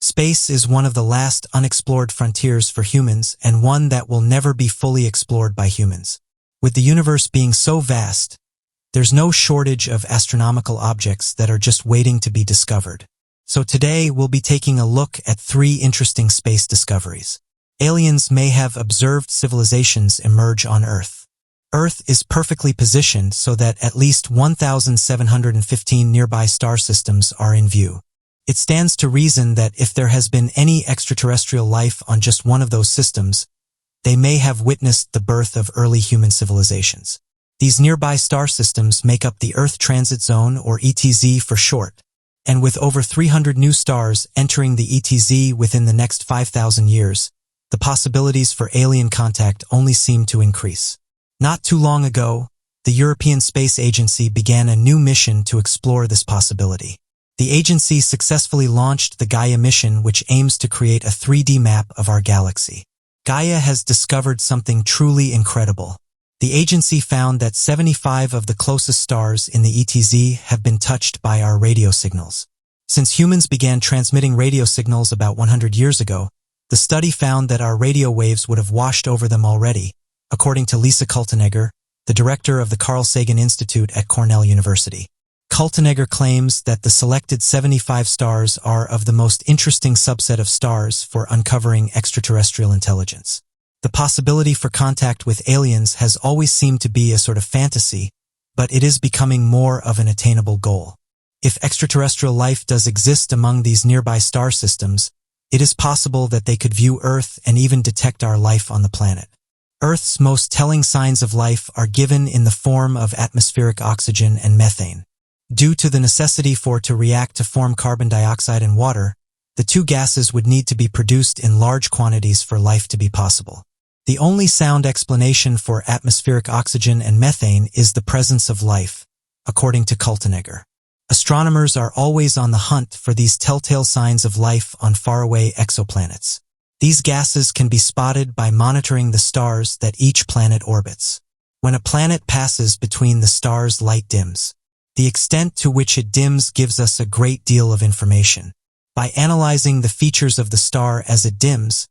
Space is one of the last unexplored frontiers for humans and one that will never be fully explored by humans. With the universe being so vast, there's no shortage of astronomical objects that are just waiting to be discovered. So today we'll be taking a look at 3 interesting space discoveries. Aliens may have observed civilizations emerge on Earth. Earth is perfectly positioned so that at least 1,715 nearby star systems are in view. It stands to reason that if there has been any extraterrestrial life on just one of those systems, they may have witnessed the birth of early human civilizations. These nearby star systems make up the Earth Transit Zone, or ETZ for short, and with over 300 new stars entering the ETZ within the next 5,000 years, the possibilities for alien contact only seem to increase. Not too long ago, the European Space Agency began a new mission to explore this possibility. The agency successfully launched the Gaia mission, which aims to create a 3D map of our galaxy. Gaia has discovered something truly incredible. The agency found that 75 of the closest stars in the ETZ have been touched by our radio signals. Since humans began transmitting radio signals about 100 years ago, the study found that our radio waves would have washed over them already, according to Lisa Kaltenegger, the director of the Carl Sagan Institute at Cornell University. Kaltenegger claims that the selected 75 stars are of the most interesting subset of stars for uncovering extraterrestrial intelligence. The possibility for contact with aliens has always seemed to be a sort of fantasy, but it is becoming more of an attainable goal. If extraterrestrial life does exist among these nearby star systems, it is possible that they could view Earth and even detect our life on the planet. Earth's most telling signs of life are given in the form of atmospheric oxygen and methane. Due to the necessity for it to react to form carbon dioxide and water, the 2 gases would need to be produced in large quantities for life to be possible. The only sound explanation for atmospheric oxygen and methane is the presence of life, according to Kaltenegger. Astronomers are always on the hunt for these telltale signs of life on faraway exoplanets. These gases can be spotted by monitoring the stars that each planet orbits. When a planet passes between the stars, light dims. The extent to which it dims gives us a great deal of information. By analyzing the features of the star as it dims,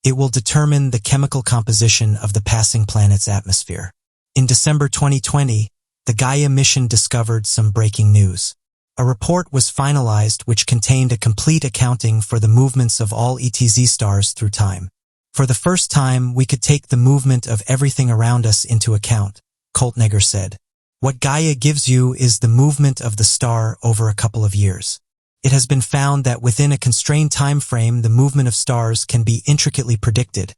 it will determine the chemical composition of the passing planet's atmosphere. In December 2020, the Gaia mission discovered some breaking news. A report was finalized which contained a complete accounting for the movements of all ETZ stars through time. For the first time, we could take the movement of everything around us into account, Kaltenegger said. What Gaia gives you is the movement of the star over a couple of years. It has been found that within a constrained time frame, the movement of stars can be intricately predicted,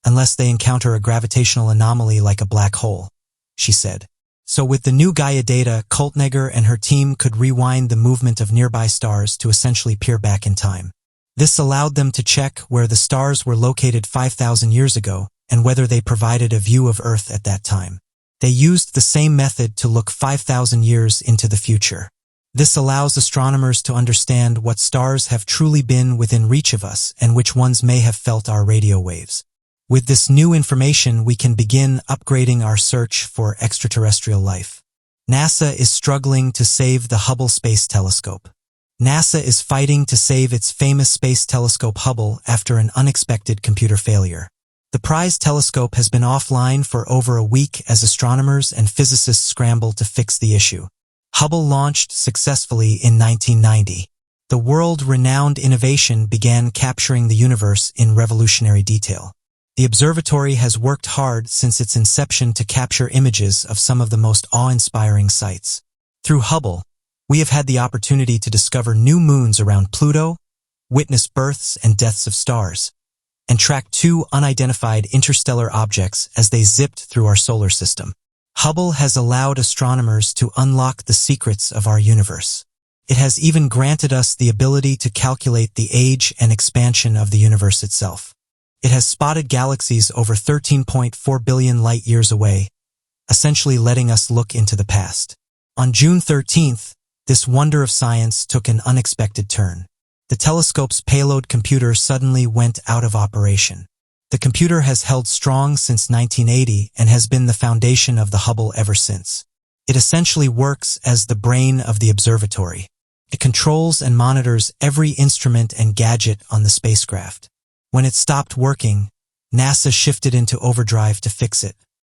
unless they encounter a gravitational anomaly like a black hole, she said. So with the new Gaia data, Kaltenegger and her team could rewind the movement of nearby stars to essentially peer back in time. This allowed them to check where the stars were located 5,000 years ago and whether they provided a view of Earth at that time. They used the same method to look 5,000 years into the future. This allows astronomers to understand what stars have truly been within reach of us and which ones may have felt our radio waves. With this new information, we can begin upgrading our search for extraterrestrial life. NASA is struggling to save the Hubble Space Telescope. NASA is fighting to save its famous space telescope Hubble after an unexpected computer failure. The prize telescope has been offline for over a week as astronomers and physicists scramble to fix the issue. Hubble launched successfully in 1990. The world-renowned innovation began capturing the universe in revolutionary detail. The observatory has worked hard since its inception to capture images of some of the most awe-inspiring sights. Through Hubble, we have had the opportunity to discover new moons around Pluto, witness births and deaths of stars, and track 2 unidentified interstellar objects as they zipped through our solar system. Hubble has allowed astronomers to unlock the secrets of our universe. It has even granted us the ability to calculate the age and expansion of the universe itself. It has spotted galaxies over 13.4 billion light-years away, essentially letting us look into the past. On June 13th, this wonder of science took an unexpected turn. The telescope's payload computer suddenly went out of operation. The computer has held strong since 1980 and has been the foundation of the Hubble ever since. It essentially works as the brain of the observatory. It controls and monitors every instrument and gadget on the spacecraft. When it stopped working, NASA shifted into overdrive to fix it.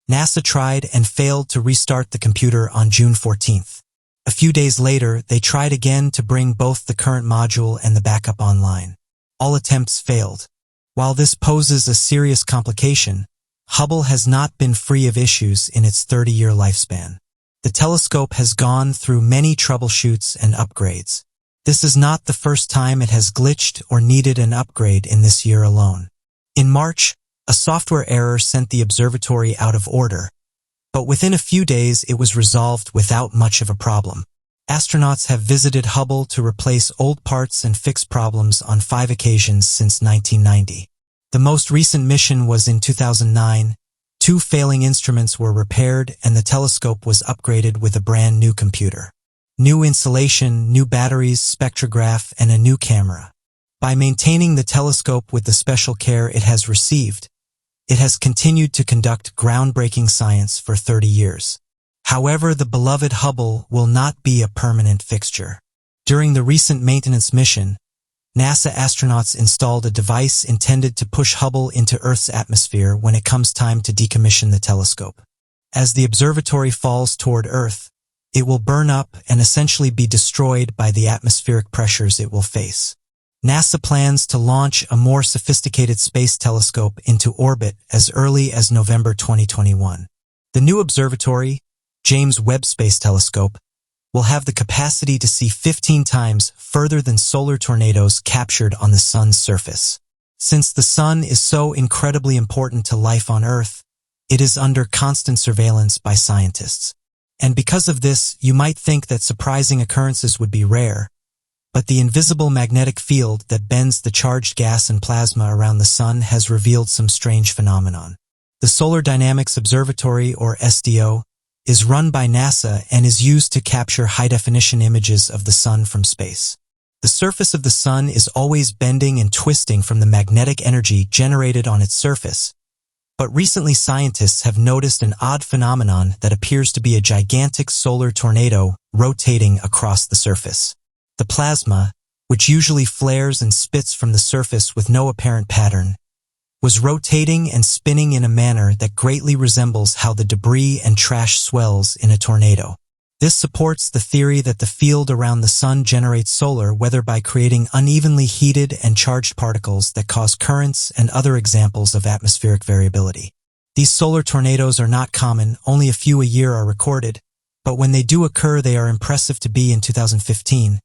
NASA tried and failed to restart the computer on June 14th. A few days later, they tried again to bring both the current module and the backup online. All attempts failed. While this poses a serious complication, Hubble has not been free of issues in its 30-year lifespan. The telescope has gone through many troubleshoots and upgrades. This is not the first time it has glitched or needed an upgrade in this year alone. In March, a software error sent the observatory out of order, but within a few days it was resolved without much of a problem. Astronauts have visited Hubble to replace old parts and fix problems on 5 occasions since 1990. The most recent mission was in 2009. 2 failing instruments were repaired and the telescope was upgraded with a brand new computer. New insulation, new batteries, spectrograph, and a new camera. By maintaining the telescope with the special care it has received, it has continued to conduct groundbreaking science for 30 years. However, the beloved Hubble will not be a permanent fixture. During the recent maintenance mission, NASA astronauts installed a device intended to push Hubble into Earth's atmosphere when it comes time to decommission the telescope. As the observatory falls toward Earth, it will burn up and essentially be destroyed by the atmospheric pressures it will face. NASA plans to launch a more sophisticated space telescope into orbit as early as November 2021. The new observatory, James Webb Space Telescope, will have the capacity to see 15 times further than solar tornadoes captured on the Sun's surface. Since the Sun is so incredibly important to life on Earth, it is under constant surveillance by scientists. And because of this, you might think that surprising occurrences would be rare, but the invisible magnetic field that bends the charged gas and plasma around the Sun has revealed some strange phenomenon. The Solar Dynamics Observatory, or SDO, is run by NASA and is used to capture high-definition images of the Sun from space. The surface of the Sun is always bending and twisting from the magnetic energy generated on its surface, but recently scientists have noticed an odd phenomenon that appears to be a gigantic solar tornado rotating across the surface. The plasma, which usually flares and spits from the surface with no apparent pattern, was rotating and spinning in a manner that greatly resembles how the debris and trash swells in a tornado. This supports the theory that the field around the Sun generates solar weather by creating unevenly heated and charged particles that cause currents and other examples of atmospheric variability. These solar tornadoes are not common, only a few a year are recorded, but when they do occur they are impressive to be. In 2015,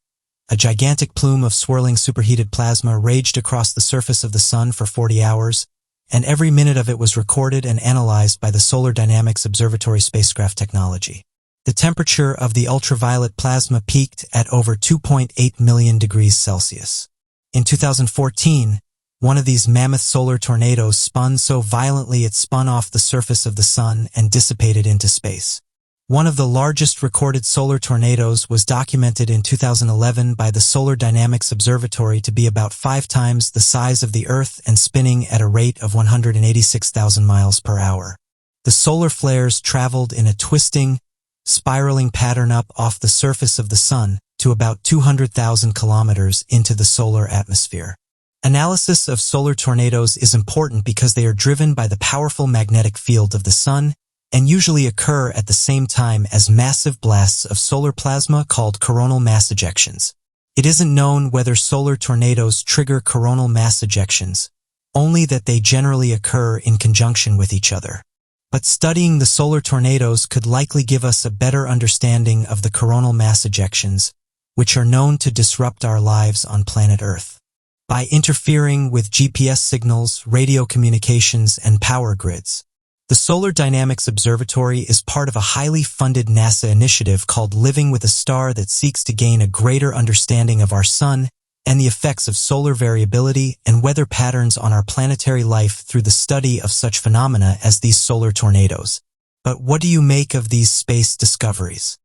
a gigantic plume of swirling superheated plasma raged across the surface of the Sun for 40 hours, and every minute of it was recorded and analyzed by the Solar Dynamics Observatory spacecraft technology. The temperature of the ultraviolet plasma peaked at over 2.8 million degrees Celsius. In 2014, one of these mammoth solar tornadoes spun so violently it spun off the surface of the Sun and dissipated into space. One of the largest recorded solar tornadoes was documented in 2011 by the Solar Dynamics Observatory to be about 5 times the size of the Earth and spinning at a rate of 186,000 miles per hour. The solar flares traveled in a twisting, spiraling pattern up off the surface of the Sun to about 200,000 kilometers into the solar atmosphere. Analysis of solar tornadoes is important because they are driven by the powerful magnetic field of the Sun and usually occur at the same time as massive blasts of solar plasma called coronal mass ejections. It isn't known whether solar tornadoes trigger coronal mass ejections, only that they generally occur in conjunction with each other. But studying the solar tornadoes could likely give us a better understanding of the coronal mass ejections, which are known to disrupt our lives on planet Earth. By interfering with GPS signals, radio communications, and power grids. The Solar Dynamics Observatory is part of a highly funded NASA initiative called Living with a Star that seeks to gain a greater understanding of our Sun and the effects of solar variability and weather patterns on our planetary life through the study of such phenomena as these solar tornadoes. But what do you make of these space discoveries?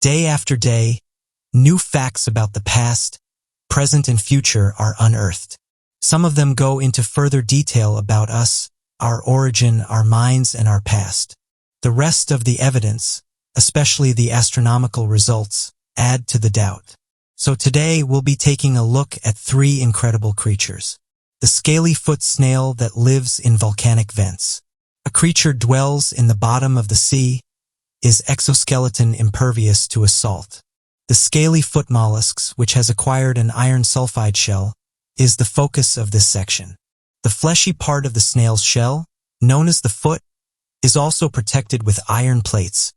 Day after day, new facts about the past, present, and future are unearthed. Some of them go into further detail about us, our origin, our minds, and our past. The rest of the evidence, especially the astronomical results, add to the doubt. So today we'll be taking a look at three incredible creatures. The scaly-foot snail that lives in volcanic vents. A creature dwells in the bottom of the sea, is exoskeleton impervious to assault. The scaly-foot mollusks, which has acquired an iron sulfide shell, is the focus of this section. The fleshy part of the snail's shell, known as the foot, is also protected with iron plates,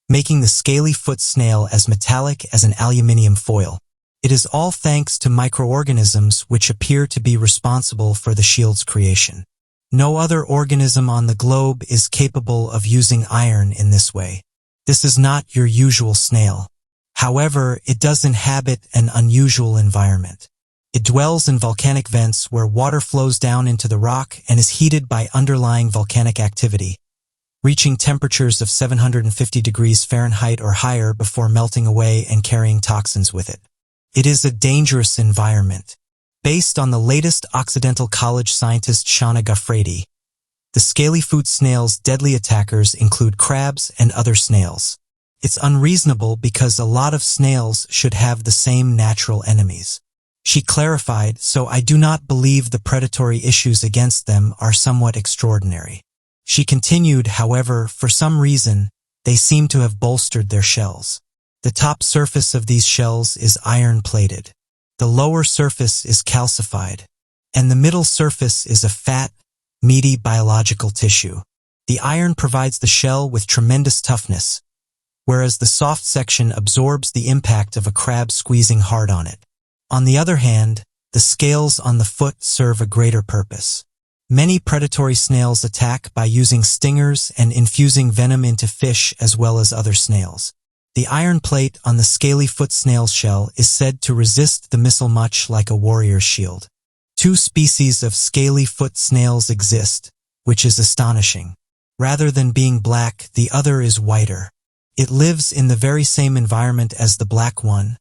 making the scaly-foot snail as metallic as an aluminium foil. It is all thanks to microorganisms which appear to be responsible for the shield's creation. No other organism on the globe is capable of using iron in this way. This is not your usual snail. However, it does inhabit an unusual environment. It dwells in volcanic vents where water flows down into the rock and is heated by underlying volcanic activity, reaching temperatures of 750 degrees Fahrenheit or higher before melting away and carrying toxins with it. It is a dangerous environment. Based on the latest Occidental College scientist Shauna Gaffredi, the scaly-foot snail's deadly attackers include crabs and other snails. It's unreasonable because a lot of snails should have the same natural enemies. She clarified, so I do not believe the predatory issues against them are somewhat extraordinary. She continued, however, for some reason, they seem to have bolstered their shells. The top surface of these shells is iron-plated. The lower surface is calcified, and the middle surface is a fat, meaty biological tissue. The iron provides the shell with tremendous toughness, whereas the soft section absorbs the impact of a crab squeezing hard on it. On the other hand, the scales on the foot serve a greater purpose. Many predatory snails attack by using stingers and infusing venom into fish as well as other snails. The iron plate on the scaly-foot snail's shell is said to resist the missile much like a warrior's shield. Two species of scaly-foot snails exist, which is astonishing. Rather than being black, the other is whiter. It lives in the very same environment as the black one,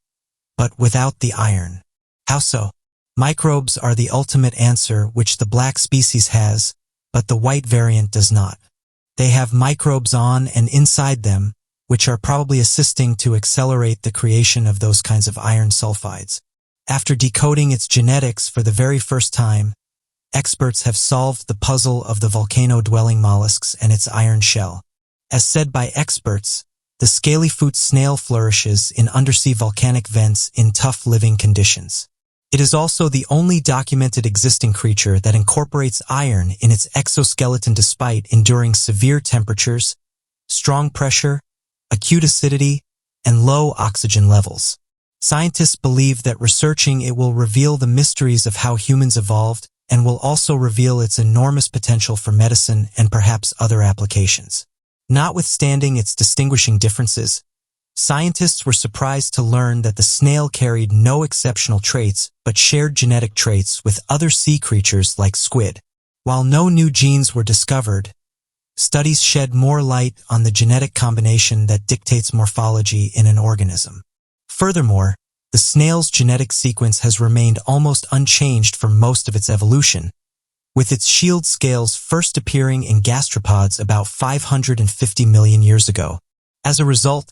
but without the iron. How so? Microbes are the ultimate answer, which the black species has, but the white variant does not. They have microbes on and inside them, which are probably assisting to accelerate the creation of those kinds of iron sulfides. After decoding its genetics for the very first time, experts have solved the puzzle of the volcano-dwelling mollusks and its iron shell. As said by experts, the scaly-foot snail flourishes in undersea volcanic vents in tough living conditions. It is also the only documented existing creature that incorporates iron in its exoskeleton despite enduring severe temperatures, strong pressure, acute acidity, and low oxygen levels. Scientists believe that researching it will reveal the mysteries of how humans evolved and will also reveal its enormous potential for medicine and perhaps other applications. Notwithstanding its distinguishing differences, scientists were surprised to learn that the snail carried no exceptional traits but shared genetic traits with other sea creatures like squid. While no new genes were discovered, studies shed more light on the genetic combination that dictates morphology in an organism. Furthermore, the snail's genetic sequence has remained almost unchanged for most of its evolution, with its shield scales first appearing in gastropods about 550 million years ago. As a result,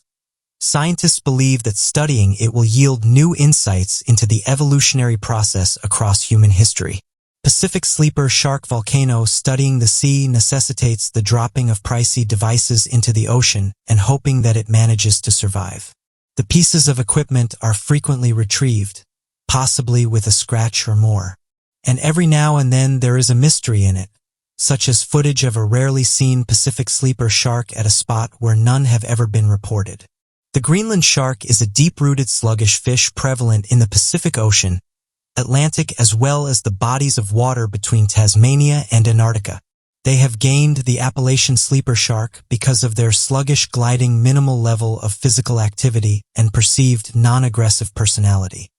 scientists believe that studying it will yield new insights into the evolutionary process across human history. Pacific sleeper shark volcano studying the sea necessitates the dropping of pricey devices into the ocean and hoping that it manages to survive. The pieces of equipment are frequently retrieved, possibly with a scratch or more. And every now and then there is a mystery in it, such as footage of a rarely seen Pacific sleeper shark at a spot where none have ever been reported. The Greenland shark is a deep-rooted sluggish fish prevalent in the Pacific Ocean, Atlantic as well as the bodies of water between Tasmania and Antarctica. They have gained the appellation sleeper shark because of their sluggish gliding minimal level of physical activity and perceived non-aggressive personality.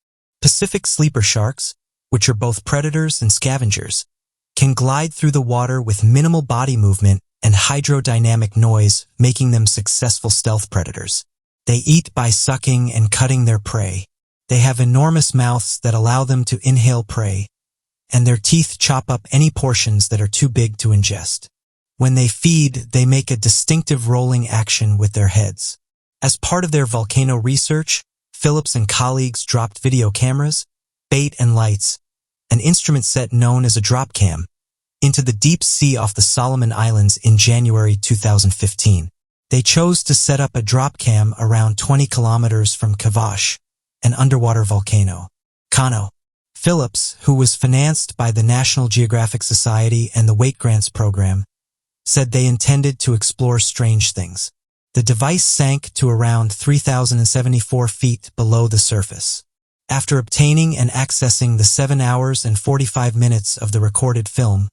Pacific sleeper sharks, which are both predators and scavengers, can glide through the water with minimal body movement and hydrodynamic noise, making them successful stealth predators. They eat by sucking and cutting their prey. They have enormous mouths that allow them to inhale prey, and their teeth chop up any portions that are too big to ingest. When they feed, they make a distinctive rolling action with their heads. As part of their volcano research, Phillips and colleagues dropped video cameras, bait and lights, an instrument set known as a drop cam, into the deep sea off the Solomon Islands in January 2015. They chose to set up a drop cam around 20 kilometers from Kavash, an underwater volcano. Kano. Phillips, who was financed by the National Geographic Society and the Wake Grants program, said they intended to explore strange things. The device sank to around 3,074 feet below the surface. After obtaining and accessing the 7 hours and 45 minutes of the recorded film,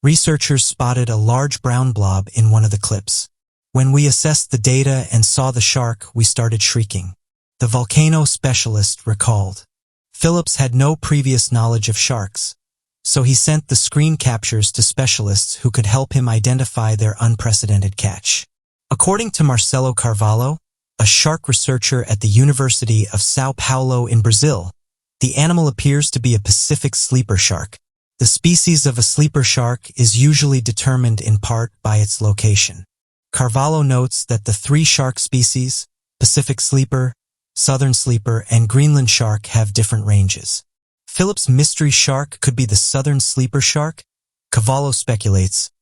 researchers spotted a large brown blob in one of the clips. When we assessed the data and saw the shark, we started shrieking. The volcano specialist recalled. Phillips had no previous knowledge of sharks, so he sent the screen captures to specialists who could help him identify their unprecedented catch. According to Marcelo Carvalho, a shark researcher at the University of São Paulo in Brazil, the animal appears to be a Pacific sleeper shark. The species of a sleeper shark is usually determined in part by its location. Carvalho notes that the three shark species, Pacific sleeper, Southern sleeper, and Greenland shark, have different ranges. Phillips' mystery shark could be the Southern sleeper shark, Carvalho speculates,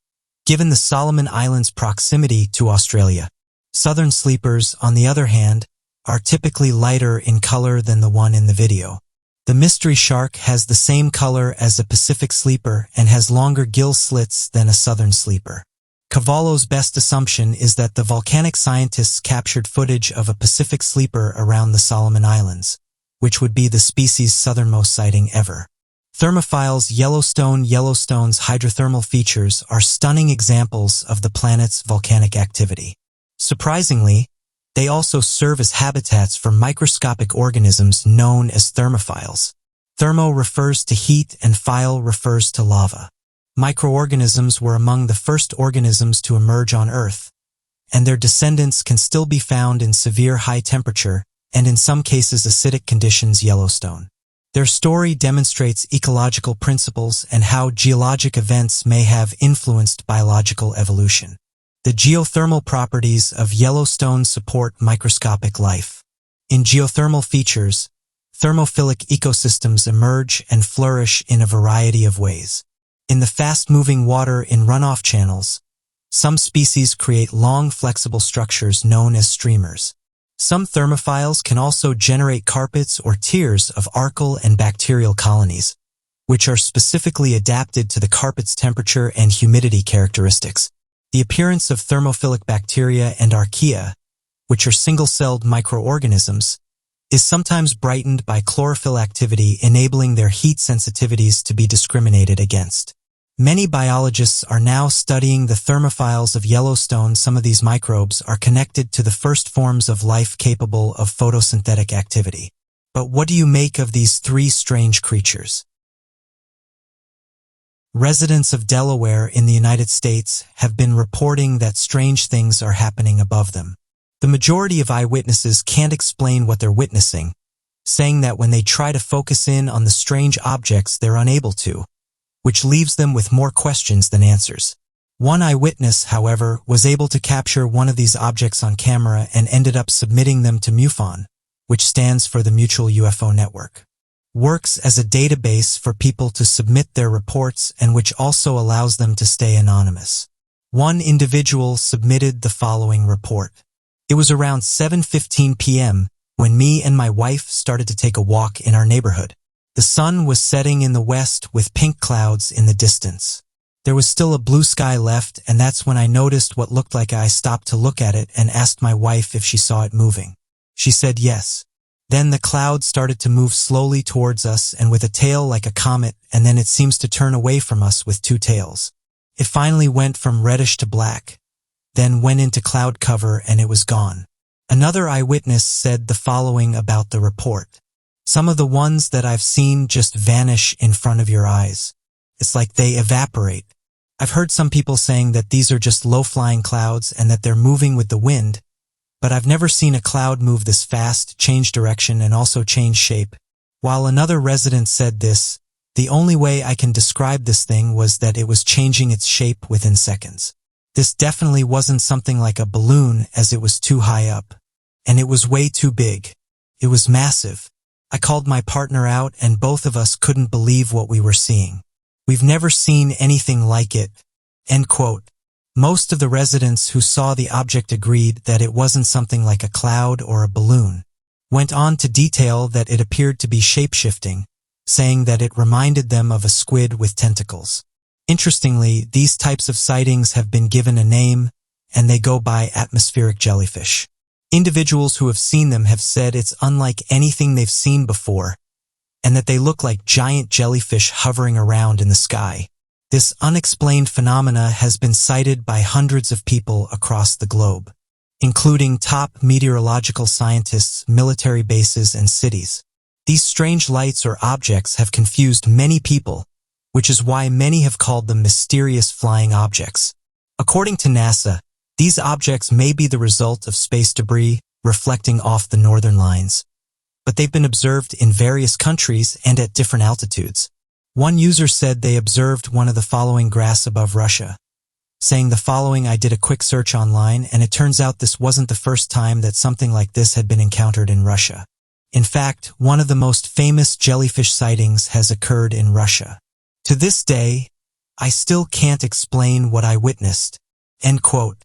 given the Solomon Islands' proximity to Australia. Southern sleepers, on the other hand, are typically lighter in color than the one in the video. The mystery shark has the same color as a Pacific sleeper and has longer gill slits than a Southern sleeper. Carvalho's best assumption is that the volcanic scientists captured footage of a Pacific sleeper around the Solomon Islands, which would be the species' southernmost sighting ever. Thermophile's Yellowstone's hydrothermal features are stunning examples of the planet's volcanic activity. Surprisingly, they also serve as habitats for microscopic organisms known as thermophiles. Thermo refers to heat and phile refers to lava. Microorganisms were among the first organisms to emerge on Earth, and their descendants can still be found in severe high temperature and in some cases acidic conditions Yellowstone. Their story demonstrates ecological principles and how geologic events may have influenced biological evolution. The geothermal properties of Yellowstone support microscopic life. In geothermal features, thermophilic ecosystems emerge and flourish in a variety of ways. In the fast-moving water in runoff channels, some species create long, flexible structures known as streamers. Some thermophiles can also generate carpets or tiers of archaeal and bacterial colonies, which are specifically adapted to the carpet's temperature and humidity characteristics. The appearance of thermophilic bacteria and archaea, which are single-celled microorganisms, is sometimes brightened by chlorophyll activity, enabling their heat sensitivities to be discriminated against. Many biologists are now studying the thermophiles of Yellowstone. Some of these microbes are connected to the first forms of life capable of photosynthetic activity. But what do you make of these three strange creatures? Residents of Delaware in the United States have been reporting that strange things are happening above them. The majority of eyewitnesses can't explain what they're witnessing, saying that when they try to focus in on the strange objects, they're unable to, which leaves them with more questions than answers. One eyewitness, however, was able to capture one of these objects on camera and ended up submitting them to MUFON, which stands for the Mutual UFO Network. Works as a database for people to submit their reports and which also allows them to stay anonymous. One individual submitted the following report. It was around 7:15 p.m. when me and my wife started to take a walk in our neighborhood. The sun was setting in the west with pink clouds in the distance. There was still a blue sky left, and that's when I noticed what looked like. I stopped to look at it and asked my wife if she saw it moving. She said yes. Then the cloud started to move slowly towards us and with a tail like a comet, and then it seems to turn away from us with two tails. It finally went from reddish to black, then went into cloud cover and it was gone. Another eyewitness said the following about the report. Some of the ones that I've seen just vanish in front of your eyes. It's like they evaporate. I've heard some people saying that these are just low-flying clouds and that they're moving with the wind, but I've never seen a cloud move this fast, change direction, and also change shape. While another resident said this, the only way I can describe this thing was that it was changing its shape within seconds. This definitely wasn't something like a balloon, as it was too high up. And it was way too big. It was massive. I called my partner out and both of us couldn't believe what we were seeing. We've never seen anything like it. End quote. Most of the residents who saw the object agreed that it wasn't something like a cloud or a balloon. Went on to detail that it appeared to be shape-shifting, saying that it reminded them of a squid with tentacles. Interestingly, these types of sightings have been given a name, and they go by atmospheric jellyfish. Individuals who have seen them have said it's unlike anything they've seen before, and that they look like giant jellyfish hovering around in the sky. This unexplained phenomena has been cited by hundreds of people across the globe, including top meteorological scientists, military bases, and cities. These strange lights or objects have confused many people, which is why many have called them mysterious flying objects. According to NASA, these objects may be the result of space debris reflecting off the northern lines, but they've been observed in various countries and at different altitudes. One user said they observed one of the following graphs above Russia, saying the following: I did a quick search online and it turns out this wasn't the first time that something like this had been encountered in Russia. In fact, one of the most famous jellyfish sightings has occurred in Russia. To this day, I still can't explain what I witnessed. End quote.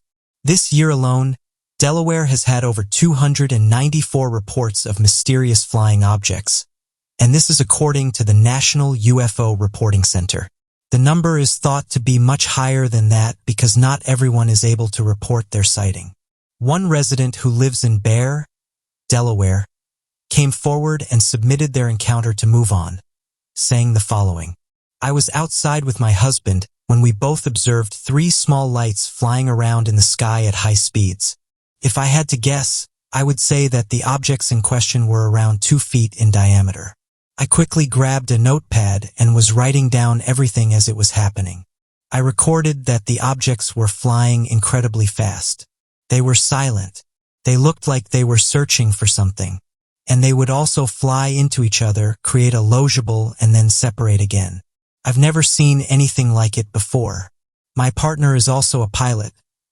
This year alone, Delaware has had over 294 reports of mysterious flying objects, and this is according to the National UFO Reporting Center. The number is thought to be much higher than that because not everyone is able to report their sighting. One resident who lives in Bear, Delaware, came forward and submitted their encounter to Move On, saying the following: I was outside with my husband when we both observed 3 small lights flying around in the sky at high speeds. If I had to guess, I would say that the objects in question were around 2 feet in diameter. I quickly grabbed a notepad and was writing down everything as it was happening. I recorded that the objects were flying incredibly fast. They were silent. They looked like they were searching for something. And they would also fly into each other, create a loggiable, and then separate again. I've never seen anything like it before. My partner is also a pilot,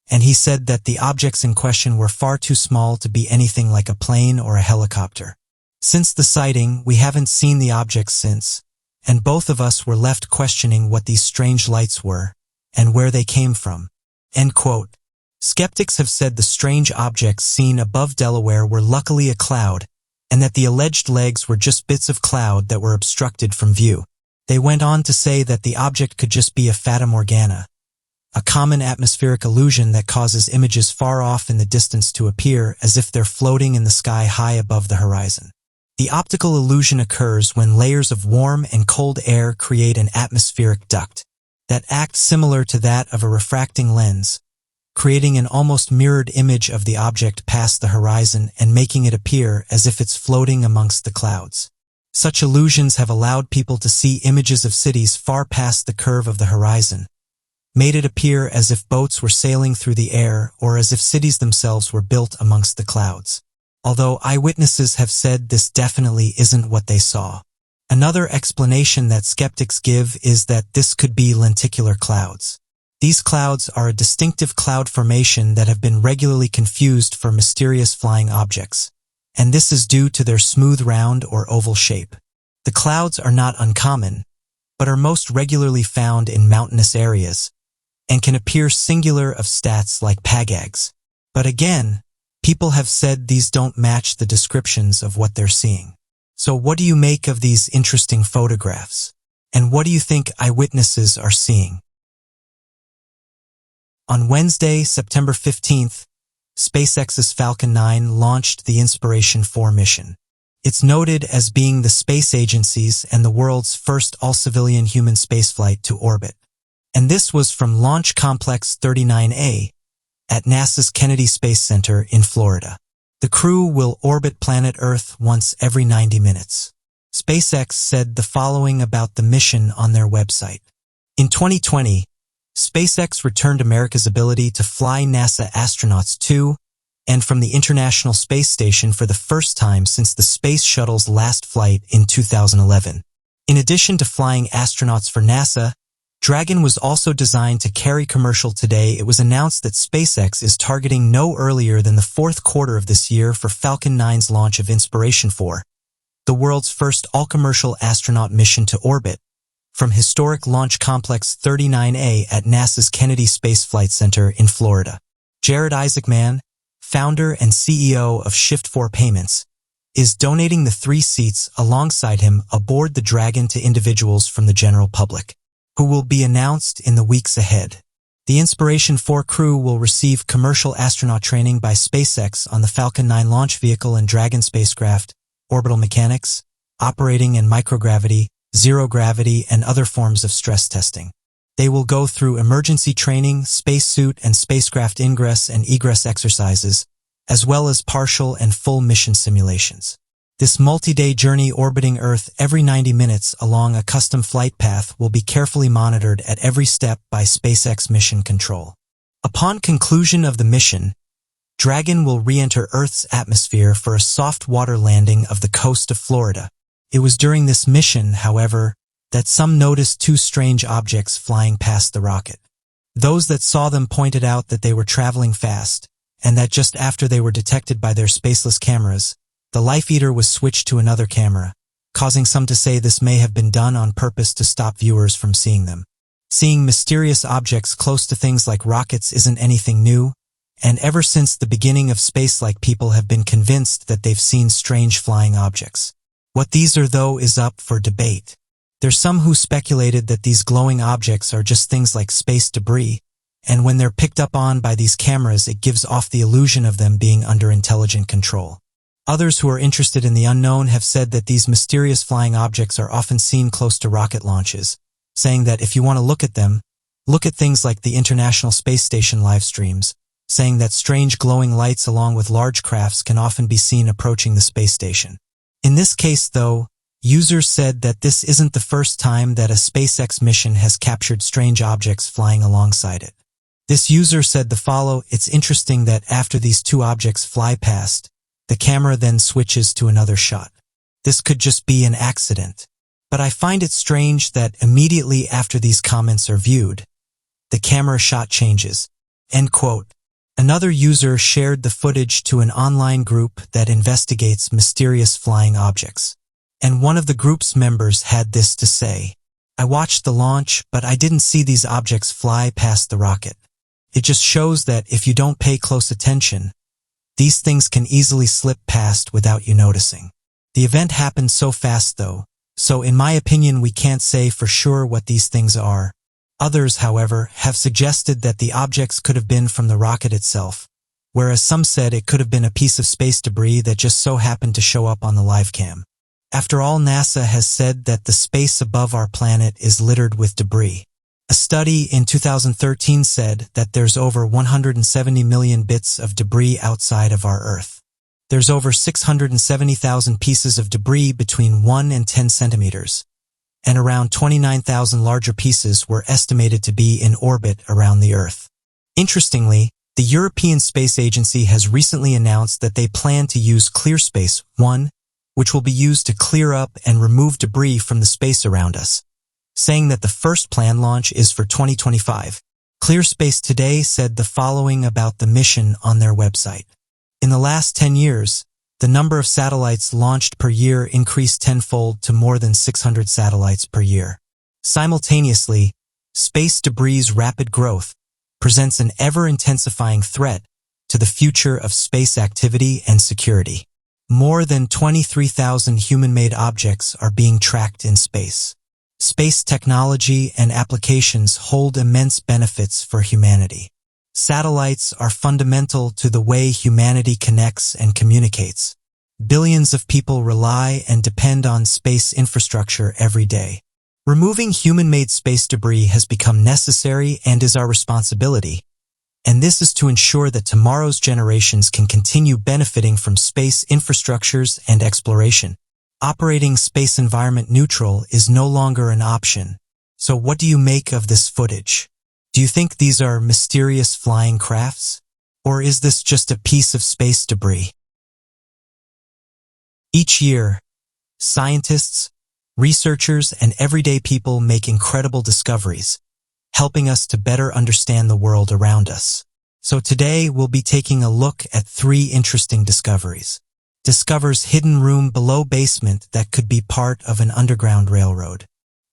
and he said that the objects in question were far too small to be anything like a plane or a helicopter. Since the sighting, we haven't seen the objects since, and both of us were left questioning what these strange lights were and where they came from. End quote. Skeptics have said the strange objects seen above Delaware were luckily a cloud, and that the alleged legs were just bits of cloud that were obstructed from view. They went on to say that the object could just be a fata morgana, a common atmospheric illusion that causes images far off in the distance to appear as if they're floating in the sky high above the horizon. The optical illusion occurs when layers of warm and cold air create an atmospheric duct that acts similar to that of a refracting lens, creating an almost mirrored image of the object past the horizon and making it appear as if it's floating amongst the clouds. Such illusions have allowed people to see images of cities far past the curve of the horizon, made it appear as if boats were sailing through the air or as if cities themselves were built amongst the clouds. Although eyewitnesses have said this definitely isn't what they saw. Another explanation that skeptics give is that this could be lenticular clouds. These clouds are a distinctive cloud formation that have been regularly confused for mysterious flying objects, and this is due to their smooth round or oval shape. The clouds are not uncommon, but are most regularly found in mountainous areas, and can appear singular of stats like pagags. But again, people have said these don't match the descriptions of what they're seeing. So what do you make of these interesting photographs? And what do you think eyewitnesses are seeing? On Wednesday, September 15th, SpaceX's Falcon 9 launched the Inspiration 4 mission. It's noted as being the space agency's and the world's first all-civilian human spaceflight to orbit. And this was from Launch Complex 39A at NASA's Kennedy Space Center in Florida. The crew will orbit planet Earth once every 90 minutes. SpaceX said the following about the mission on their website. In 2020, SpaceX returned America's ability to fly NASA astronauts to and from the International Space Station for the first time since the Space Shuttle's last flight in 2011. In addition to flying astronauts for NASA, Dragon was also designed to carry commercial today. It was announced that SpaceX is targeting no earlier than the fourth quarter of this year for Falcon 9's launch of Inspiration 4, the world's first all-commercial astronaut mission to orbit, from historic Launch Complex 39A at NASA's Kennedy Space Flight Center in Florida. Jared Isaacman, founder and CEO of Shift4 Payments, is donating the 3 seats alongside him aboard the Dragon to individuals from the general public, who will be announced in the weeks ahead. The Inspiration 4 crew will receive commercial astronaut training by SpaceX on the Falcon 9 launch vehicle and Dragon spacecraft, orbital mechanics, operating in microgravity, zero gravity, and other forms of stress testing. They will go through emergency training, spacesuit and spacecraft ingress and egress exercises, as well as partial and full mission simulations. This multi-day journey orbiting Earth every 90 minutes along a custom flight path will be carefully monitored at every step by SpaceX Mission Control. Upon conclusion of the mission, Dragon will re-enter Earth's atmosphere for a soft water landing of the coast of Florida. It was during this mission, however, that some noticed 2 strange objects flying past the rocket. Those that saw them pointed out that they were traveling fast, and that just after they were detected by their spaceless cameras, the Life Eater was switched to another camera, causing some to say this may have been done on purpose to stop viewers from seeing them. Seeing mysterious objects close to things like rockets isn't anything new, and ever since the beginning of space, people have been convinced that they've seen strange flying objects. What these are, though, is up for debate. There's some who speculated that these glowing objects are just things like space debris, and when they're picked up on by these cameras, it gives off the illusion of them being under intelligent control. Others who are interested in the unknown have said that these mysterious flying objects are often seen close to rocket launches, saying that if you want to look at them, look at things like the International Space Station live streams, saying that strange glowing lights along with large crafts can often be seen approaching the space station. In this case, though, users said that this isn't the first time that a SpaceX mission has captured strange objects flying alongside it. This user said the following: "It's interesting that after these 2 objects fly past, the camera then switches to another shot. This could just be an accident. But I find it strange that immediately after these comments are viewed, the camera shot changes." End quote. Another user shared the footage to an online group that investigates mysterious flying objects. And one of the group's members had this to say: "I watched the launch, but I didn't see these objects fly past the rocket. It just shows that if you don't pay close attention, these things can easily slip past without you noticing." The event happened so fast, though, so in my opinion we can't say for sure what these things are. Others, however, have suggested that the objects could have been from the rocket itself, whereas some said it could have been a piece of space debris that just so happened to show up on the live cam. After all, NASA has said that the space above our planet is littered with debris. A study in 2013 said that there's over 170 million bits of debris outside of our Earth. There's over 670,000 pieces of debris between 1 and 10 centimeters, and around 29,000 larger pieces were estimated to be in orbit around the Earth. Interestingly, the European Space Agency has recently announced that they plan to use ClearSpace 1, which will be used to clear up and remove debris from the space around us, saying that the first planned launch is for 2025. ClearSpace Today said the following about the mission on their website: "In the last 10 years, the number of satellites launched per year increased tenfold to more than 600 satellites per year. Simultaneously, space debris's rapid growth presents an ever-intensifying threat to the future of space activity and security. More than 23,000 human-made objects are being tracked in space. Space technology and applications hold immense benefits for humanity. Satellites are fundamental to the way humanity connects and communicates. Billions of people rely and depend on space infrastructure every day. Removing human-made space debris has become necessary and is our responsibility, and this is to ensure that tomorrow's generations can continue benefiting from space infrastructures and exploration. Operating space environment neutral is no longer an option. So what do you make of this footage? Do you think these are mysterious flying crafts? Or is this just a piece of space debris?" Each year, scientists, researchers, and everyday people make incredible discoveries, helping us to better understand the world around us. So today we'll be taking a look at 3 interesting discoveries. Discovers hidden room below basement that could be part of an underground railroad.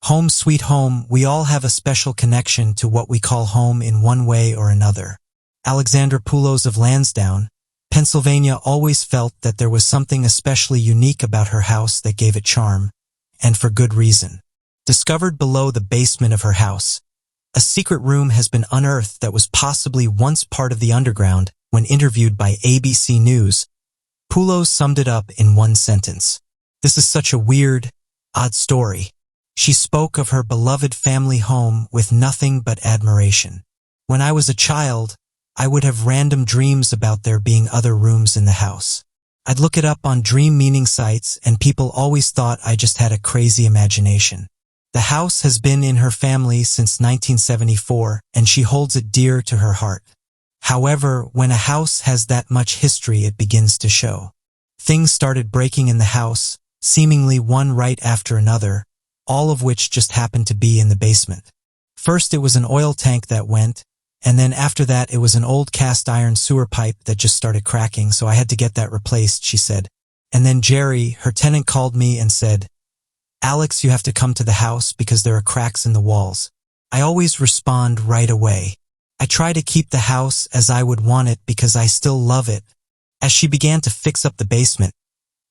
Home sweet home, we all have a special connection to what we call home in one way or another. Alexandra Poulos of Lansdowne, Pennsylvania always felt that there was something especially unique about her house that gave it charm, and for good reason. Discovered below the basement of her house, a secret room has been unearthed that was possibly once part of the underground. When interviewed by ABC News, Poulos summed it up in one sentence. "This is such a weird, odd story." She spoke of her beloved family home with nothing but admiration. "When I was a child, I would have random dreams about there being other rooms in the house. I'd look it up on dream meaning sites and people always thought I just had a crazy imagination." The house has been in her family since 1974 and she holds it dear to her heart. However, when a house has that much history, it begins to show. Things started breaking in the house, seemingly one right after another, all of which just happened to be in the basement. First it was an oil tank that went, and then after that it was an old cast iron sewer pipe that just started cracking, so I had to get that replaced, she said. And then Jerry, her tenant, called me and said, "Alex, you have to come to the house because there are cracks in the walls." I always respond right away. I try to keep the house as I would want it because I still love it. As she began to fix up the basement,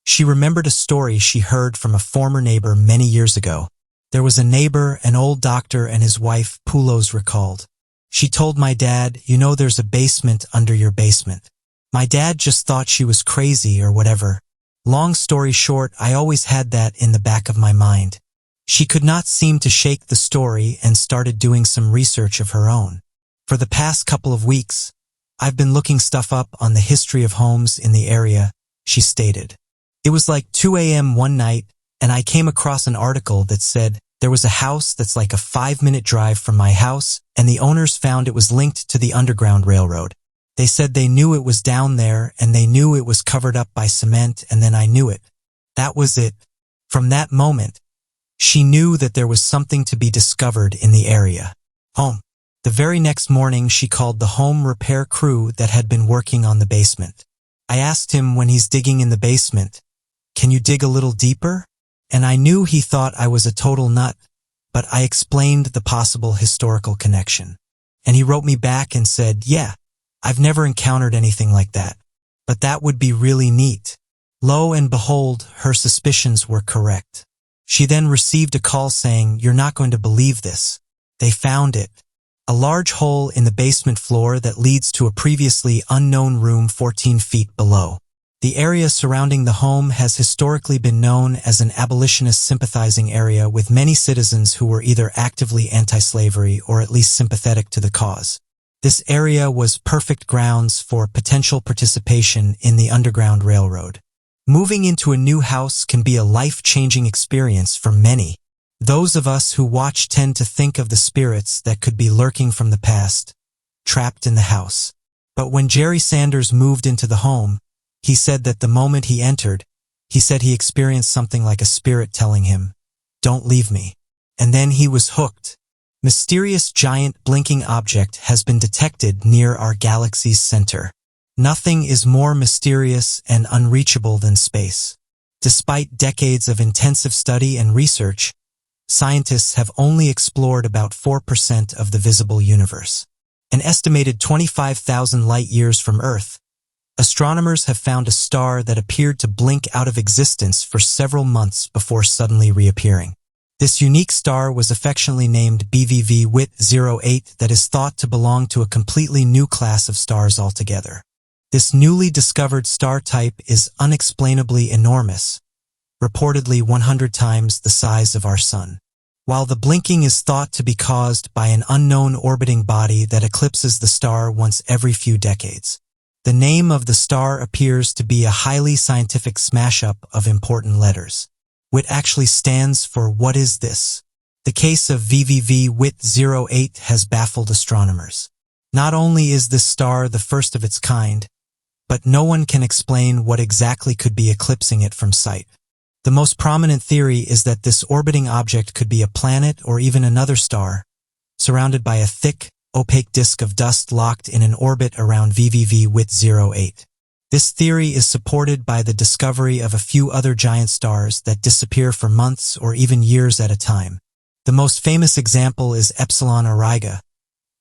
she remembered a story she heard from a former neighbor many years ago. There was a neighbor, an old doctor, and his wife, Poulos recalled. "She told my dad, you know there's a basement under your basement. My dad just thought she was crazy or whatever. Long story short, I always had that in the back of my mind." She could not seem to shake the story and started doing some research of her own. "For the past couple of weeks, I've been looking stuff up on the history of homes in the area," she stated. "It was like 2 a.m. one night, and I came across an article that said there was a house that's like a 5-minute drive from my house, and the owners found it was linked to the Underground Railroad. They said they knew it was down there, and they knew it was covered up by cement, and then I knew it. That was it. From that moment, she knew that there was something to be discovered in the area. Home. The very next morning, she called the home repair crew that had been working on the basement. I asked him when he's digging in the basement, "Can you dig a little deeper?" And I knew he thought I was a total nut, but I explained the possible historical connection. And he wrote me back and said, "Yeah, I've never encountered anything like that, but that would be really neat." Lo and behold, her suspicions were correct. She then received a call saying, "You're not going to believe this. They found it. A large hole in the basement floor that leads to a previously unknown room 14 feet below." The area surrounding the home has historically been known as an abolitionist sympathizing area with many citizens who were either actively anti-slavery or at least sympathetic to the cause. This area was perfect grounds for potential participation in the Underground Railroad. Moving into a new house can be a life-changing experience for many. Those of us who watch tend to think of the spirits that could be lurking from the past, trapped in the house. But when Jerry Sanders moved into the home, he said that the moment he entered, he said he experienced something like a spirit telling him, "Don't leave me." And then he was hooked. Mysterious giant blinking object has been detected near our galaxy's center. Nothing is more mysterious and unreachable than space. Despite decades of intensive study and research, scientists have only explored about 4% of the visible universe. An estimated 25,000 light-years from Earth, astronomers have found a star that appeared to blink out of existence for several months before suddenly reappearing. This unique star was affectionately named BVV WIT 08 that is thought to belong to a completely new class of stars altogether. This newly discovered star type is unexplainably enormous, reportedly 100 times the size of our Sun. While the blinking is thought to be caused by an unknown orbiting body that eclipses the star once every few decades. The name of the star appears to be a highly scientific smash-up of important letters. WIT actually stands for "What is this?" The case of VVV WIT 08 has baffled astronomers. Not only is this star the first of its kind, but no one can explain what exactly could be eclipsing it from sight. The most prominent theory is that this orbiting object could be a planet or even another star, surrounded by a thick, opaque disk of dust locked in an orbit around VVV with 08. This theory is supported by the discovery of a few other giant stars that disappear for months or even years at a time. The most famous example is Epsilon Auriga,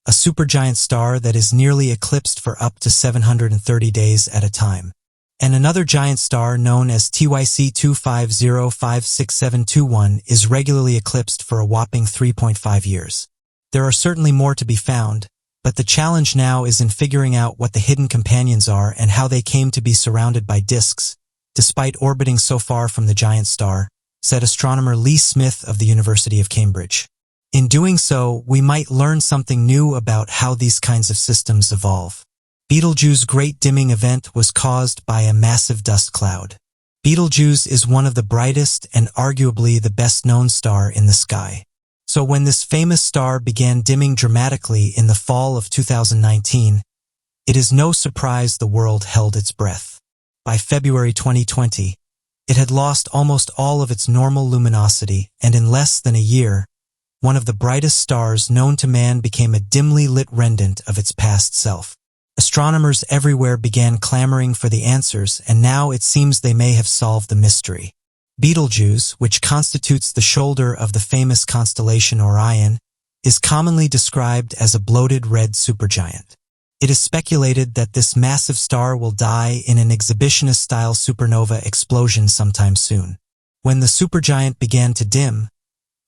a supergiant star that is nearly eclipsed for up to 730 days at a time. And another giant star known as TYC 2505671 is regularly eclipsed for a whopping 3.5 years. There are certainly more to be found, but the challenge now is in figuring out what the hidden companions are and how they came to be surrounded by disks, despite orbiting so far from the giant star, said astronomer Lee Smith of the University of Cambridge. In doing so, we might learn something new about how these kinds of systems evolve. Betelgeuse's Great Dimming event was caused by a massive dust cloud. Betelgeuse is one of the brightest and arguably the best-known star in the sky. So when this famous star began dimming dramatically in the fall of 2019, it is no surprise the world held its breath. By February 2020, it had lost almost all of its normal luminosity, and in less than a year, one of the brightest stars known to man became a dimly lit remnant of its past self. Astronomers everywhere began clamoring for the answers, and now it seems they may have solved the mystery. Betelgeuse, which constitutes the shoulder of the famous constellation Orion, is commonly described as a bloated red supergiant. It is speculated that this massive star will die in an exhibitionist-style supernova explosion sometime soon. When the supergiant began to dim,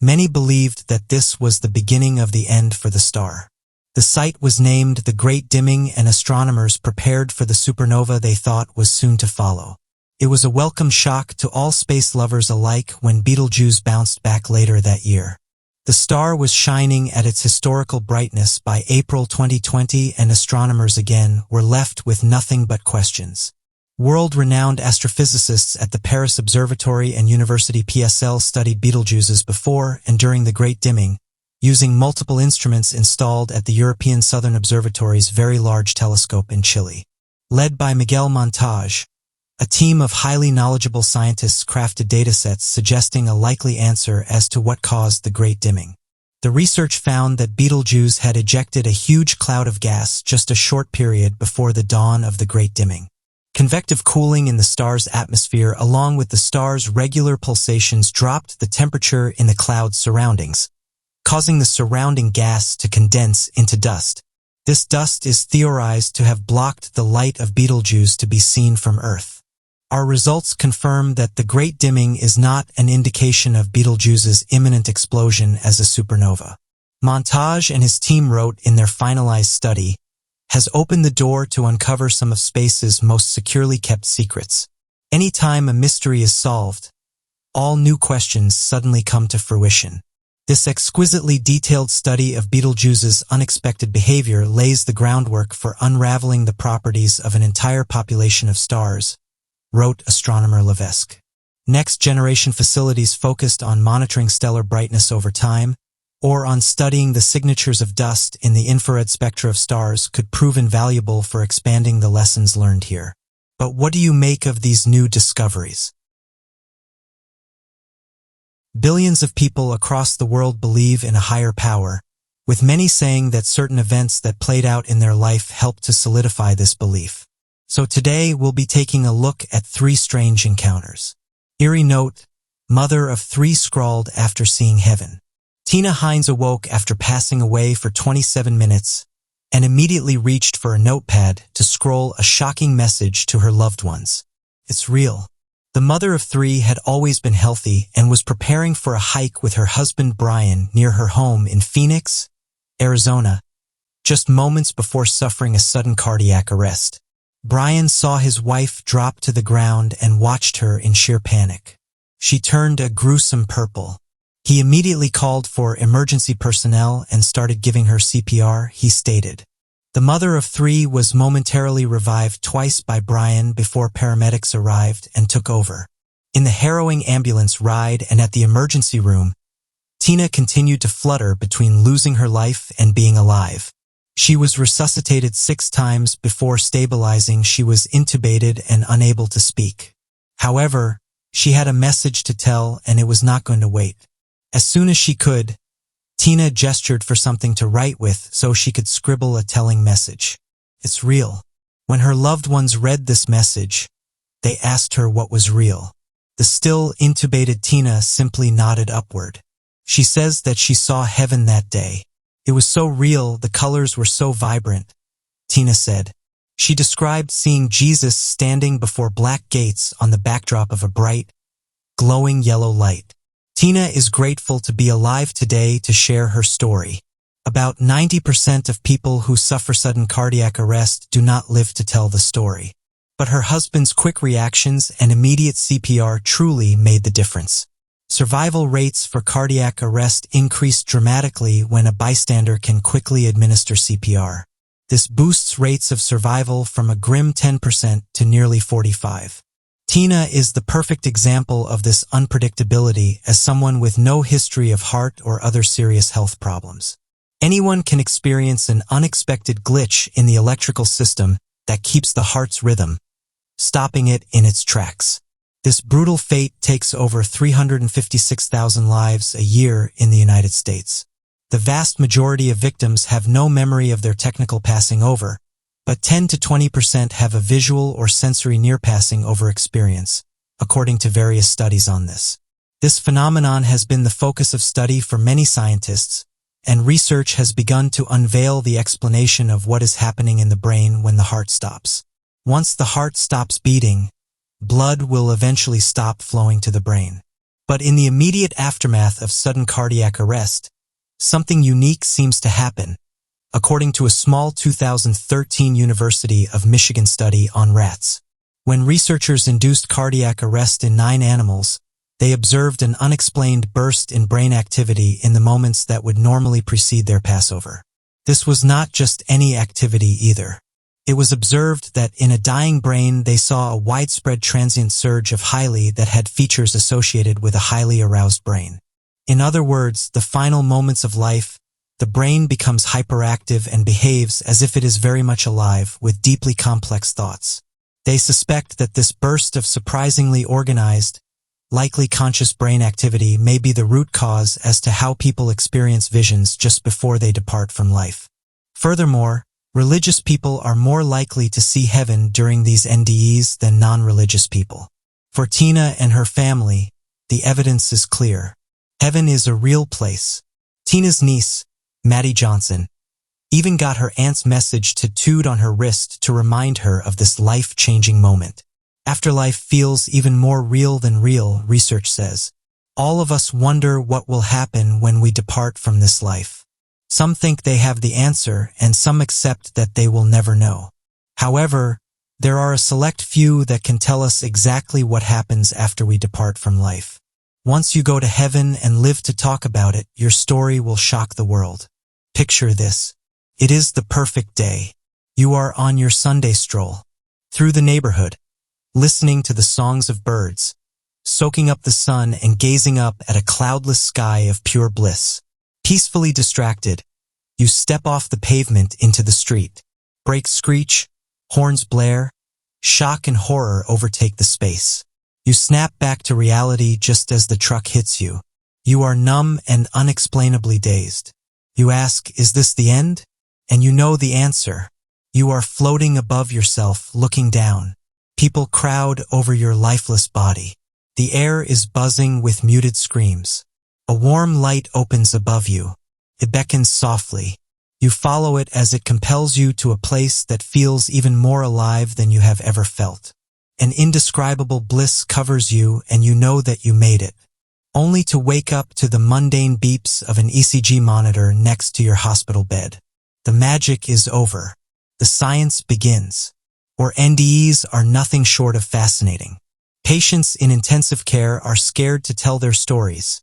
many believed that this was the beginning of the end for the star. The site was named the Great Dimming, and astronomers prepared for the supernova they thought was soon to follow. It was a welcome shock to all space lovers alike when Betelgeuse bounced back later that year. The star was shining at its historical brightness by April 2020, and astronomers again were left with nothing but questions. World-renowned astrophysicists at the Paris Observatory and University PSL studied Betelgeuse's before and during the Great Dimming, using multiple instruments installed at the European Southern Observatory's Very Large Telescope in Chile. Led by Miguel Montage, a team of highly knowledgeable scientists crafted datasets suggesting a likely answer as to what caused the Great Dimming. The research found that Betelgeuse had ejected a huge cloud of gas just a short period before the dawn of the Great Dimming. Convective cooling in the star's atmosphere along with the star's regular pulsations dropped the temperature in the cloud's surroundings, causing the surrounding gas to condense into dust. This dust is theorized to have blocked the light of Betelgeuse to be seen from Earth. Our results confirm that the Great Dimming is not an indication of Betelgeuse's imminent explosion as a supernova. Montage and his team wrote in their finalized study, has opened the door to uncover some of space's most securely kept secrets. Anytime a mystery is solved, all new questions suddenly come to fruition. This exquisitely detailed study of Betelgeuse's unexpected behavior lays the groundwork for unraveling the properties of an entire population of stars, wrote astronomer Levesque. Next-generation facilities focused on monitoring stellar brightness over time, or on studying the signatures of dust in the infrared spectra of stars could prove invaluable for expanding the lessons learned here. But what do you make of these new discoveries? Billions of people across the world believe in a higher power, with many saying that certain events that played out in their life helped to solidify this belief. So today we'll be taking a look at 3 strange encounters. Eerie note, mother of 3 scrawled after seeing heaven. Tina Hines awoke after passing away for 27 minutes and immediately reached for a notepad to scroll a shocking message to her loved ones. It's real. The mother of 3 had always been healthy and was preparing for a hike with her husband Brian near her home in Phoenix, Arizona, just moments before suffering a sudden cardiac arrest. Brian saw his wife drop to the ground and watched her in sheer panic. She turned a gruesome purple. He immediately called for emergency personnel and started giving her CPR, he stated. The mother of 3 was momentarily revived twice by Brian before paramedics arrived and took over. In the harrowing ambulance ride and at the emergency room, Tina continued to flutter between losing her life and being alive. She was resuscitated 6 times before stabilizing. She was intubated and unable to speak. However, she had a message to tell and it was not going to wait. As soon as she could, Tina gestured for something to write with so she could scribble a telling message. It's real. When her loved ones read this message, they asked her what was real. The still intubated Tina simply nodded upward. She says that she saw heaven that day. It was so real, the colors were so vibrant, Tina said. She described seeing Jesus standing before black gates on the backdrop of a bright, glowing yellow light. Tina is grateful to be alive today to share her story. About 90% of people who suffer sudden cardiac arrest do not live to tell the story. But her husband's quick reactions and immediate CPR truly made the difference. Survival rates for cardiac arrest increase dramatically when a bystander can quickly administer CPR. This boosts rates of survival from a grim 10% to nearly 45%. Tina is the perfect example of this unpredictability as someone with no history of heart or other serious health problems. Anyone can experience an unexpected glitch in the electrical system that keeps the heart's rhythm, stopping it in its tracks. This brutal fate takes over 356,000 lives a year in the United States. The vast majority of victims have no memory of their technical passing over, but 10 to 20% have a visual or sensory near-passing over experience, according to various studies on this. This phenomenon has been the focus of study for many scientists, and research has begun to unveil the explanation of what is happening in the brain when the heart stops. Once the heart stops beating, blood will eventually stop flowing to the brain. But in the immediate aftermath of sudden cardiac arrest, something unique seems to happen, according to a small 2013 University of Michigan study on rats. When researchers induced cardiac arrest in 9 animals, they observed an unexplained burst in brain activity in the moments that would normally precede their passover. This was not just any activity either. It was observed that in a dying brain they saw a widespread transient surge of hyli that had features associated with a highly aroused brain. In other words, the final moments of life, the brain becomes hyperactive and behaves as if it is very much alive with deeply complex thoughts. They suspect that this burst of surprisingly organized, likely conscious brain activity may be the root cause as to how people experience visions just before they depart from life. Furthermore, religious people are more likely to see heaven during these NDEs than non-religious people. For Tina and her family, the evidence is clear. Heaven is a real place. Tina's niece, Maddie Johnson, even got her aunt's message tattooed on her wrist to remind her of this life-changing moment. Afterlife feels even more real than real, research says. All of us wonder what will happen when we depart from this life. Some think they have the answer, and some accept that they will never know. However, there are a select few that can tell us exactly what happens after we depart from life. Once you go to heaven and live to talk about it, your story will shock the world. Picture this. It is the perfect day. You are on your Sunday stroll through the neighborhood, listening to the songs of birds, soaking up the sun and gazing up at a cloudless sky of pure bliss. Peacefully distracted, you step off the pavement into the street. Brakes screech, horns blare, shock and horror overtake the space. You snap back to reality just as the truck hits you. You are numb and unexplainably dazed. You ask, is this the end? And you know the answer. You are floating above yourself, looking down. People crowd over your lifeless body. The air is buzzing with muted screams. A warm light opens above you. It beckons softly. You follow it as it compels you to a place that feels even more alive than you have ever felt. An indescribable bliss covers you and you know that you made it, only to wake up to the mundane beeps of an ECG monitor next to your hospital bed. The magic is over. The science begins. Or NDEs are nothing short of fascinating. Patients in intensive care are scared to tell their stories.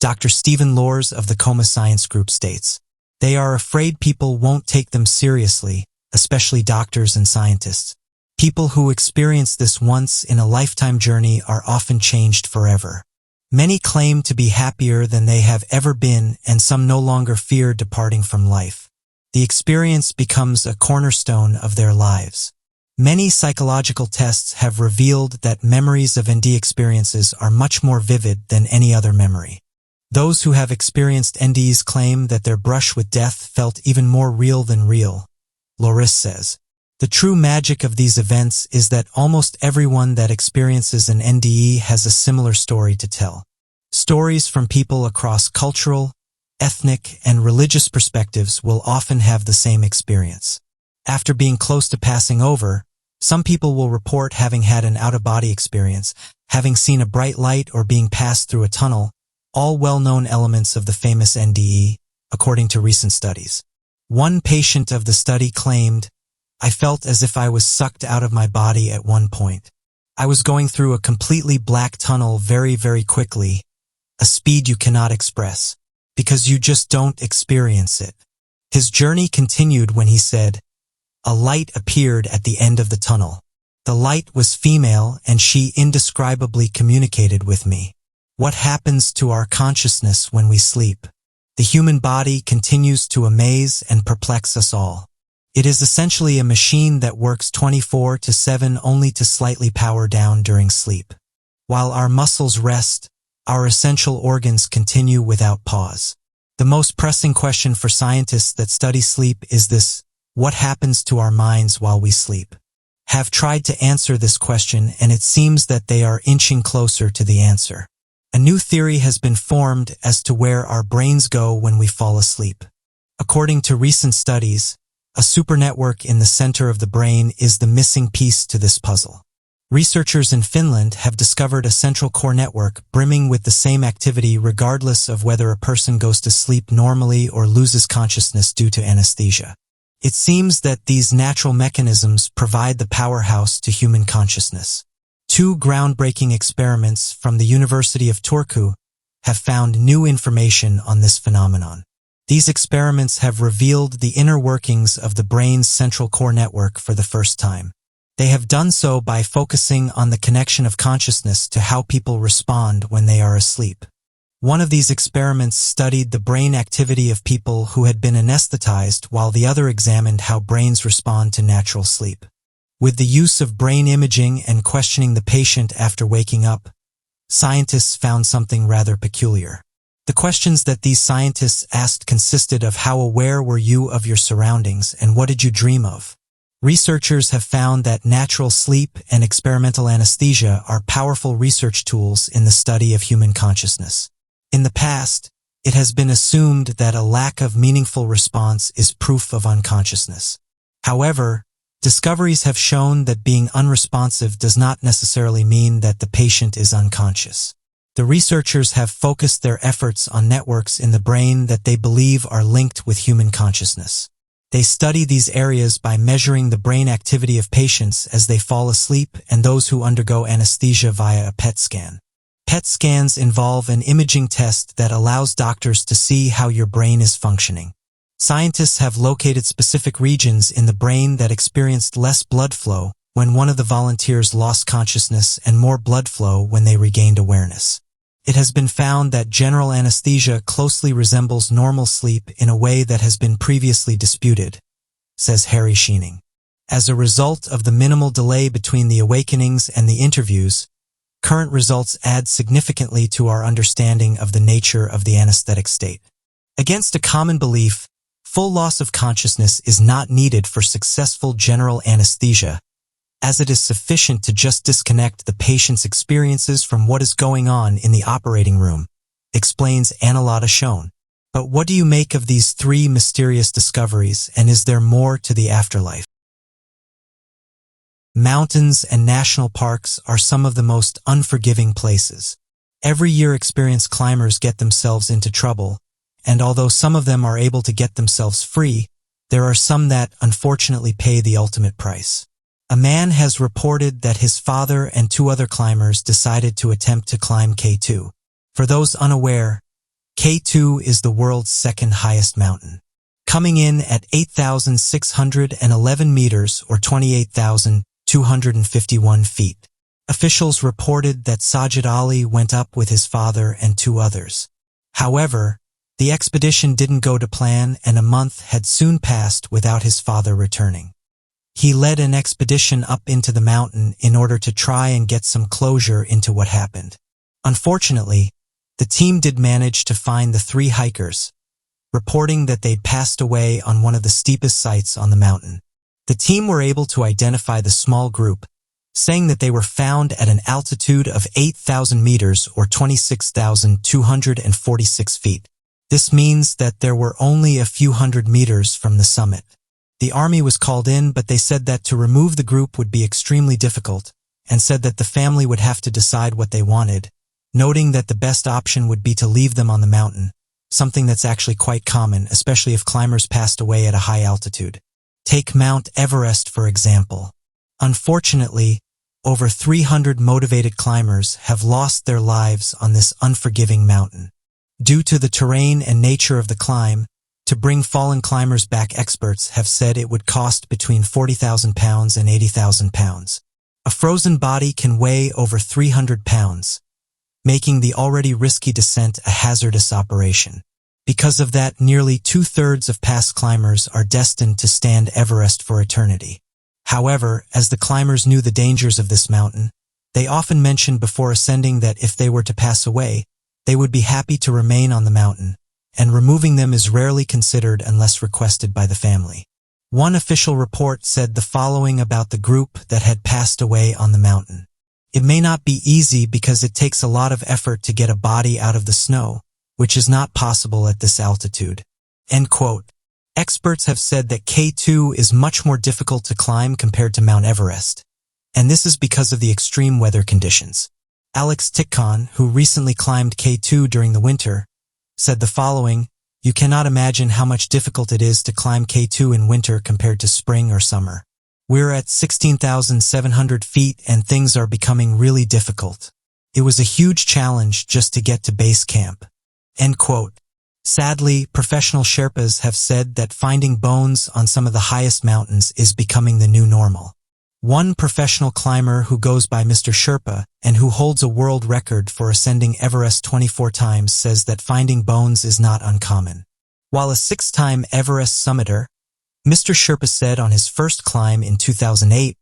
Dr. Stephen Lors of the Coma Science Group states, they are afraid people won't take them seriously, especially doctors and scientists. People who experience this once in a lifetime journey are often changed forever. Many claim to be happier than they have ever been, and some no longer fear departing from life. The experience becomes a cornerstone of their lives. Many psychological tests have revealed that memories of ND experiences are much more vivid than any other memory. Those who have experienced NDEs claim that their brush with death felt even more real than real, Loris says. The true magic of these events is that almost everyone that experiences an NDE has a similar story to tell. Stories from people across cultural, ethnic, and religious perspectives will often have the same experience. After being close to passing over, some people will report having had an out-of-body experience, having seen a bright light, or being passed through a tunnel, all well-known elements of the famous NDE, according to recent studies. One patient of the study claimed, "I felt as if I was sucked out of my body at one point. I was going through a completely black tunnel very, very quickly, a speed you cannot express, because you just don't experience it." His journey continued when he said, "A light appeared at the end of the tunnel. The light was female and she indescribably communicated with me. What happens to our consciousness when we sleep? The human body continues to amaze and perplex us all. It is essentially a machine that works 24/7 only to slightly power down during sleep. While our muscles rest, our essential organs continue without pause. The most pressing question for scientists that study sleep is this: what happens to our minds while we sleep?" Have tried to answer this question, and it seems that they are inching closer to the answer. A new theory has been formed as to where our brains go when we fall asleep. According to recent studies, a supernetwork in the center of the brain is the missing piece to this puzzle. Researchers in Finland have discovered a central core network brimming with the same activity regardless of whether a person goes to sleep normally or loses consciousness due to anesthesia. It seems that these natural mechanisms provide the powerhouse to human consciousness. Two groundbreaking experiments from the University of Turku have found new information on this phenomenon. These experiments have revealed the inner workings of the brain's central core network for the first time. They have done so by focusing on the connection of consciousness to how people respond when they are asleep. One of these experiments studied the brain activity of people who had been anesthetized, while the other examined how brains respond to natural sleep. With the use of brain imaging and questioning the patient after waking up, scientists found something rather peculiar. The questions that these scientists asked consisted of how aware were you of your surroundings and what did you dream of? Researchers have found that natural sleep and experimental anesthesia are powerful research tools in the study of human consciousness. In the past, it has been assumed that a lack of meaningful response is proof of unconsciousness. However, discoveries have shown that being unresponsive does not necessarily mean that the patient is unconscious. The researchers have focused their efforts on networks in the brain that they believe are linked with human consciousness. They study these areas by measuring the brain activity of patients as they fall asleep and those who undergo anesthesia via a PET scan. PET scans involve an imaging test that allows doctors to see how your brain is functioning. Scientists have located specific regions in the brain that experienced less blood flow when one of the volunteers lost consciousness and more blood flow when they regained awareness. It has been found that general anesthesia closely resembles normal sleep in a way that has been previously disputed, says Harry Sheening. As a result of the minimal delay between the awakenings and the interviews, current results add significantly to our understanding of the nature of the anesthetic state. Against a common belief, full loss of consciousness is not needed for successful general anesthesia, as it is sufficient to just disconnect the patient's experiences from what is going on in the operating room, explains Annalata Schoen. But what do you make of these three mysterious discoveries, and is there more to the afterlife? Mountains and national parks are some of the most unforgiving places. Every year experienced climbers get themselves into trouble, and although some of them are able to get themselves free, there are some that unfortunately pay the ultimate price. A man has reported that his father and two other climbers decided to attempt to climb K2. For those unaware, K2 is the world's second highest mountain, coming in at 8,611 meters or 28,251 feet. Officials reported that Sajid Ali went up with his father and two others. However, the expedition didn't go to plan, and a month had soon passed without his father returning. He led an expedition up into the mountain in order to try and get some closure into what happened. Unfortunately, The team did manage to find the 3 hikers, reporting that they'd passed away on one of the steepest sites on the mountain. The team were able to identify the small group, saying that they were found at an altitude of 8,000 meters or 26,246 feet. This means that there were only a few hundred meters from the summit. The army was called in, but they said that to remove the group would be extremely difficult, and said that the family would have to decide what they wanted, noting that the best option would be to leave them on the mountain, something that's actually quite common, especially if climbers passed away at a high altitude. Take Mount Everest, for example. Unfortunately, over 300 motivated climbers have lost their lives on this unforgiving mountain. Due to the terrain and nature of the climb, to bring fallen climbers back, experts have said it would cost between £40,000 and £80,000. A frozen body can weigh over 300 pounds, making the already risky descent a hazardous operation. Because of that, nearly 2/3 of past climbers are destined to stand Everest for eternity. However, as the climbers knew the dangers of this mountain, they often mentioned before ascending that if they were to pass away, they would be happy to remain on the mountain, and removing them is rarely considered unless requested by the family. One official report said the following about the group that had passed away on the mountain. It may not be easy because it takes a lot of effort to get a body out of the snow, which is not possible at this altitude. End quote. Experts have said that K2 is much more difficult to climb compared to Mount Everest, and this is because of the extreme weather conditions. Alex Tickon, who recently climbed K2 during the winter, said the following: "You cannot imagine how much difficult it is to climb K2 in winter compared to spring or summer. We're at 16,700 feet and things are becoming really difficult. It was a huge challenge just to get to base camp." End quote. Sadly, professional Sherpas have said that finding bones on some of the highest mountains is becoming the new normal. One professional climber who goes by Mr. Sherpa and who holds a world record for ascending Everest 24 times says that finding bones is not uncommon. While a 6-time Everest summiter, Mr. Sherpa said on his first climb in 2008,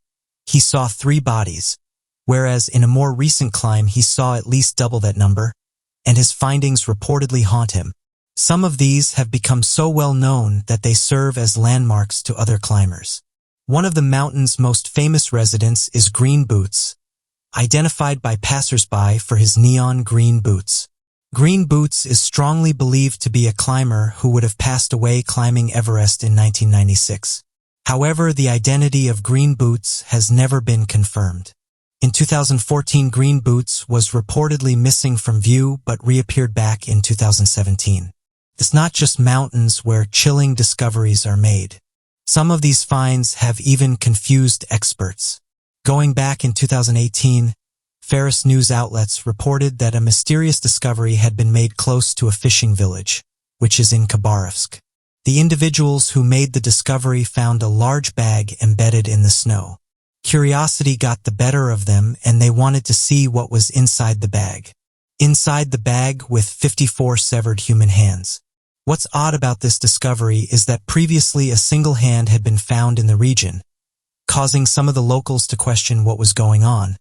he saw 3 bodies, whereas in a more recent climb he saw at least double that number, and his findings reportedly haunt him. Some of these have become so well known that they serve as landmarks to other climbers. One of the mountain's most famous residents is Green Boots, identified by passersby for his neon green boots. Green Boots is strongly believed to be a climber who would have passed away climbing Everest in 1996. However, the identity of Green Boots has never been confirmed. In 2014, Green Boots was reportedly missing from view but reappeared back in 2017. It's not just mountains where chilling discoveries are made. Some of these finds have even confused experts. Going back in 2018, Ferris news outlets reported that a mysterious discovery had been made close to a fishing village, which is in Khabarovsk. The individuals who made the discovery found a large bag embedded in the snow. Curiosity got the better of them and they wanted to see what was inside the bag. Inside the bag with 54 severed human hands. What's odd about this discovery is that previously a single hand had been found in the region, causing some of the locals to question what was going on,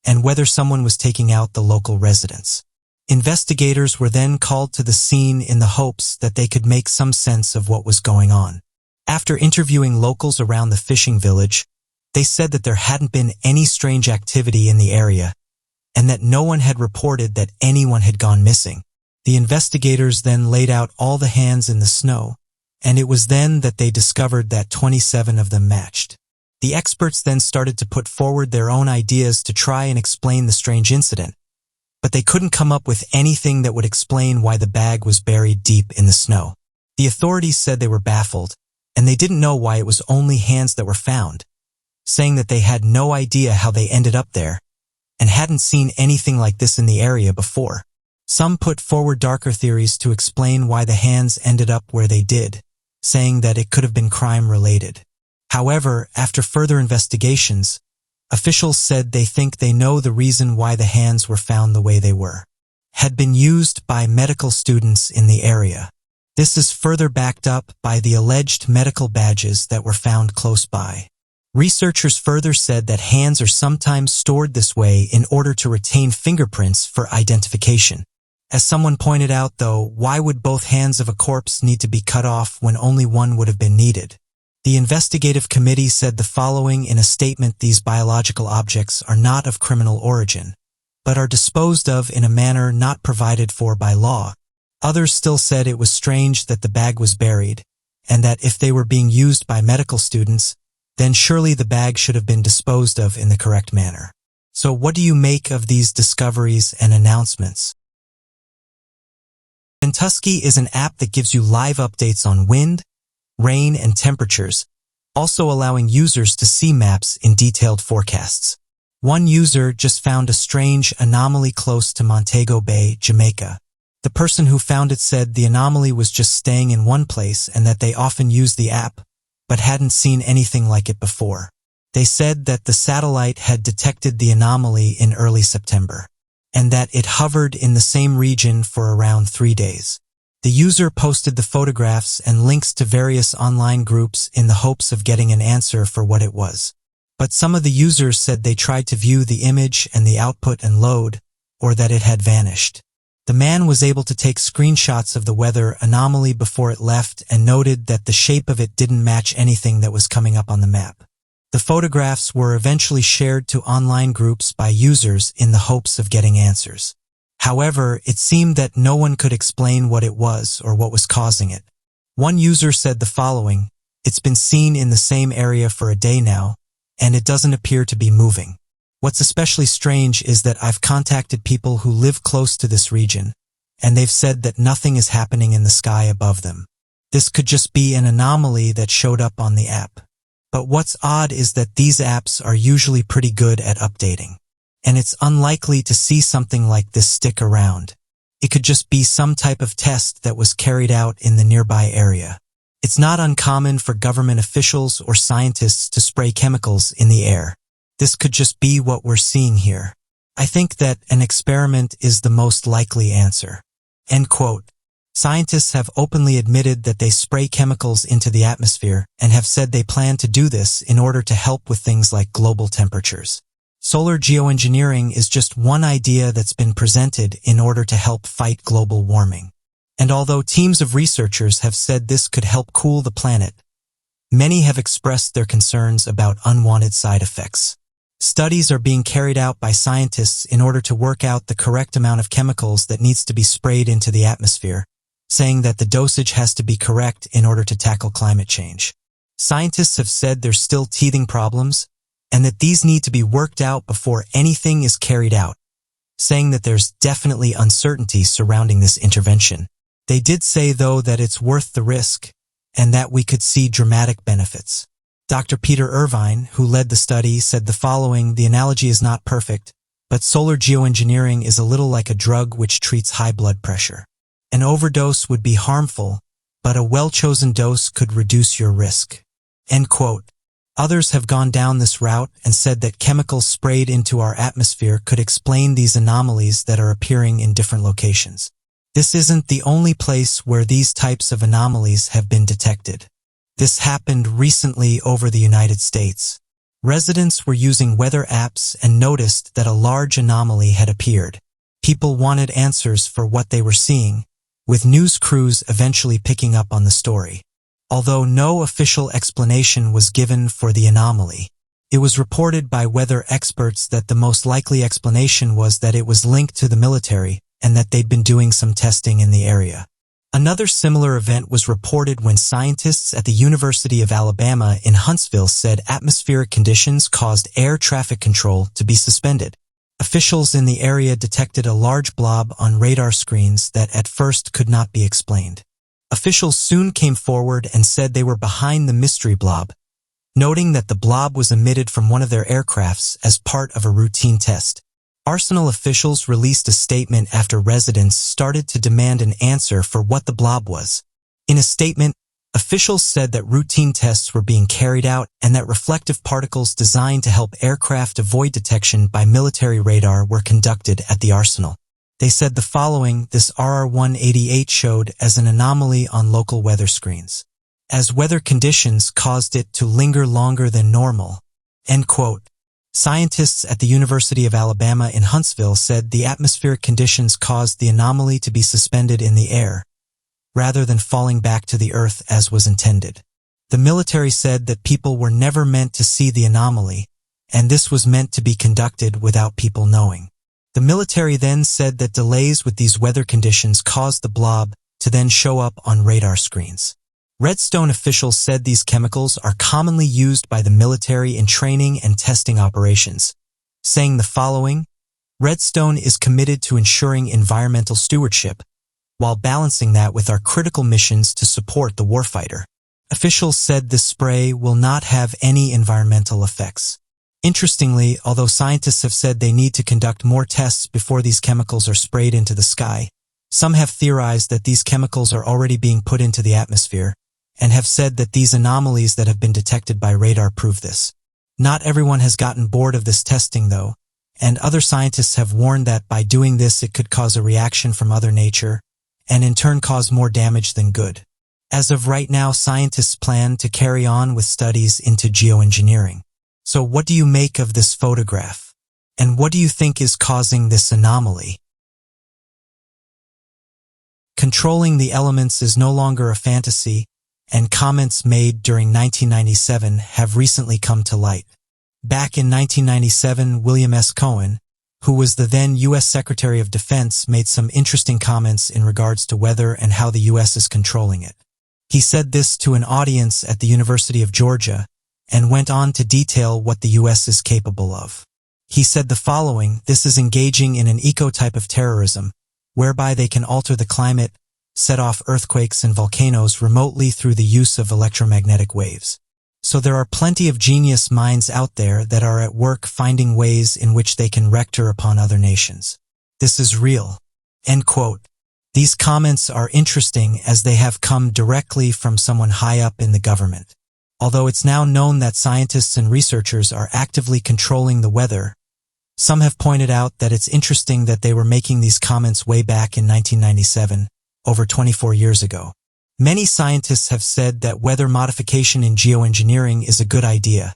and whether someone was taking out the local residents. Investigators were then called to the scene in the hopes that they could make some sense of what was going on. After interviewing locals around the fishing village, they said that there hadn't been any strange activity in the area, and that no one had reported that anyone had gone missing. The investigators then laid out all the hands in the snow, and it was then that they discovered that 27 of them matched. The experts then started to put forward their own ideas to try and explain the strange incident, but they couldn't come up with anything that would explain why the bag was buried deep in the snow. The authorities said they were baffled, and they didn't know why it was only hands that were found, saying that they had no idea how they ended up there, and hadn't seen anything like this in the area before. Some put forward darker theories to explain why the hands ended up where they did, saying that it could have been crime-related. However, after further investigations, officials said they think they know the reason why the hands were found the way they were. Had been used by medical students in the area. This is further backed up by the alleged medical badges that were found close by. Researchers further said that hands are sometimes stored this way in order to retain fingerprints for identification. As someone pointed out, though, why would both hands of a corpse need to be cut off when only one would have been needed? The investigative committee said the following in a statement: these biological objects are not of criminal origin, but are disposed of in a manner not provided for by law. Others still said it was strange that the bag was buried, and that if they were being used by medical students, then surely the bag should have been disposed of in the correct manner. So what do you make of these discoveries and announcements? Ventusky is an app that gives you live updates on wind, rain, and temperatures, also allowing users to see maps in detailed forecasts. One user just found a strange anomaly close to Montego Bay, Jamaica. The person who found it said the anomaly was just staying in one place and that they often use the app, but hadn't seen anything like it before. They said that the satellite had detected the anomaly in early September, and that it hovered in the same region for around 3 days. The user posted the photographs and links to various online groups in the hopes of getting an answer for what it was. But some of the users said they tried to view the image and the output and load, or that it had vanished. The man was able to take screenshots of the weather anomaly before it left and noted that the shape of it didn't match anything that was coming up on the map. The photographs were eventually shared to online groups by users in the hopes of getting answers. However, it seemed that no one could explain what it was or what was causing it. One user said the following: "It's been seen in the same area for a day now, and it doesn't appear to be moving. What's especially strange is that I've contacted people who live close to this region, and they've said that nothing is happening in the sky above them. This could just be an anomaly that showed up on the app." But what's odd is that these apps are usually pretty good at updating, and it's unlikely to see something like this stick around. It could just be some type of test that was carried out in the nearby area. It's not uncommon for government officials or scientists to spray chemicals in the air. This could just be what we're seeing here. I think that an experiment is the most likely answer. End quote. Scientists have openly admitted that they spray chemicals into the atmosphere and have said they plan to do this in order to help with things like global temperatures. Solar geoengineering is just one idea that's been presented in order to help fight global warming. And although teams of researchers have said this could help cool the planet, many have expressed their concerns about unwanted side effects. Studies are being carried out by scientists in order to work out the correct amount of chemicals that needs to be sprayed into the atmosphere, saying that the dosage has to be correct in order to tackle climate change. Scientists have said there's still teething problems, and that these need to be worked out before anything is carried out, saying that there's definitely uncertainty surrounding this intervention. They did say, though, that it's worth the risk, and that we could see dramatic benefits. Dr. Peter Irvine, who led the study, said the following: "The analogy is not perfect, but solar geoengineering is a little like a drug which treats high blood pressure. An overdose would be harmful, but a well-chosen dose could reduce your risk." End quote. Others have gone down this route and said that chemicals sprayed into our atmosphere could explain these anomalies that are appearing in different locations. This isn't the only place where these types of anomalies have been detected. This happened recently over the United States. Residents were using weather apps and noticed that a large anomaly had appeared. People wanted answers for what they were seeing, with news crews eventually picking up on the story. Although no official explanation was given for the anomaly, it was reported by weather experts that the most likely explanation was that it was linked to the military and that they'd been doing some testing in the area. Another similar event was reported when scientists at the University of Alabama in Huntsville said atmospheric conditions caused air traffic control to be suspended. Officials in the area detected a large blob on radar screens that at first could not be explained. Officials soon came forward and said they were behind the mystery blob, noting that the blob was emitted from one of their aircrafts as part of a routine test. Arsenal officials released a statement after residents started to demand an answer for what the blob was. In a statement, officials said that routine tests were being carried out and that reflective particles designed to help aircraft avoid detection by military radar were conducted at the arsenal. They said the following: "This RR-188 showed as an anomaly on local weather screens, as weather conditions caused it to linger longer than normal." End quote. Scientists at the University of Alabama in Huntsville said the atmospheric conditions caused the anomaly to be suspended in the air, rather than falling back to the Earth as was intended. The military said that people were never meant to see the anomaly, and this was meant to be conducted without people knowing. The military then said that delays with these weather conditions caused the blob to then show up on radar screens. Redstone officials said these chemicals are commonly used by the military in training and testing operations, saying the following: Redstone is committed to ensuring environmental stewardship, while balancing that with our critical missions to support the warfighter. Officials said this spray will not have any environmental effects. Interestingly, although scientists have said they need to conduct more tests before these chemicals are sprayed into the sky, some have theorized that these chemicals are already being put into the atmosphere, and have said that these anomalies that have been detected by radar prove this. Not everyone has gotten bored of this testing, though, and other scientists have warned that by doing this it could cause a reaction from Mother Nature, and in turn cause more damage than good. As of right now, scientists plan to carry on with studies into geoengineering. So what do you make of this photograph? And what do you think is causing this anomaly? Controlling the elements is no longer a fantasy, and comments made during 1997 have recently come to light. Back in 1997, William S. Cohen, who was the then U.S. Secretary of Defense, made some interesting comments in regards to weather and how the U.S. is controlling it. He said this to an audience at the University of Georgia and went on to detail what the U.S. is capable of. He said the following: this is engaging in an eco-type of terrorism, whereby they can alter the climate, set off earthquakes and volcanoes remotely through the use of electromagnetic waves. So there are plenty of genius minds out there that are at work finding ways in which they can rector upon other nations. This is real." End quote. These comments are interesting as they have come directly from someone high up in the government. Although it's now known that scientists and researchers are actively controlling the weather, some have pointed out that it's interesting that they were making these comments way back in 1997, over 24 years ago. Many scientists have said that weather modification in geoengineering is a good idea,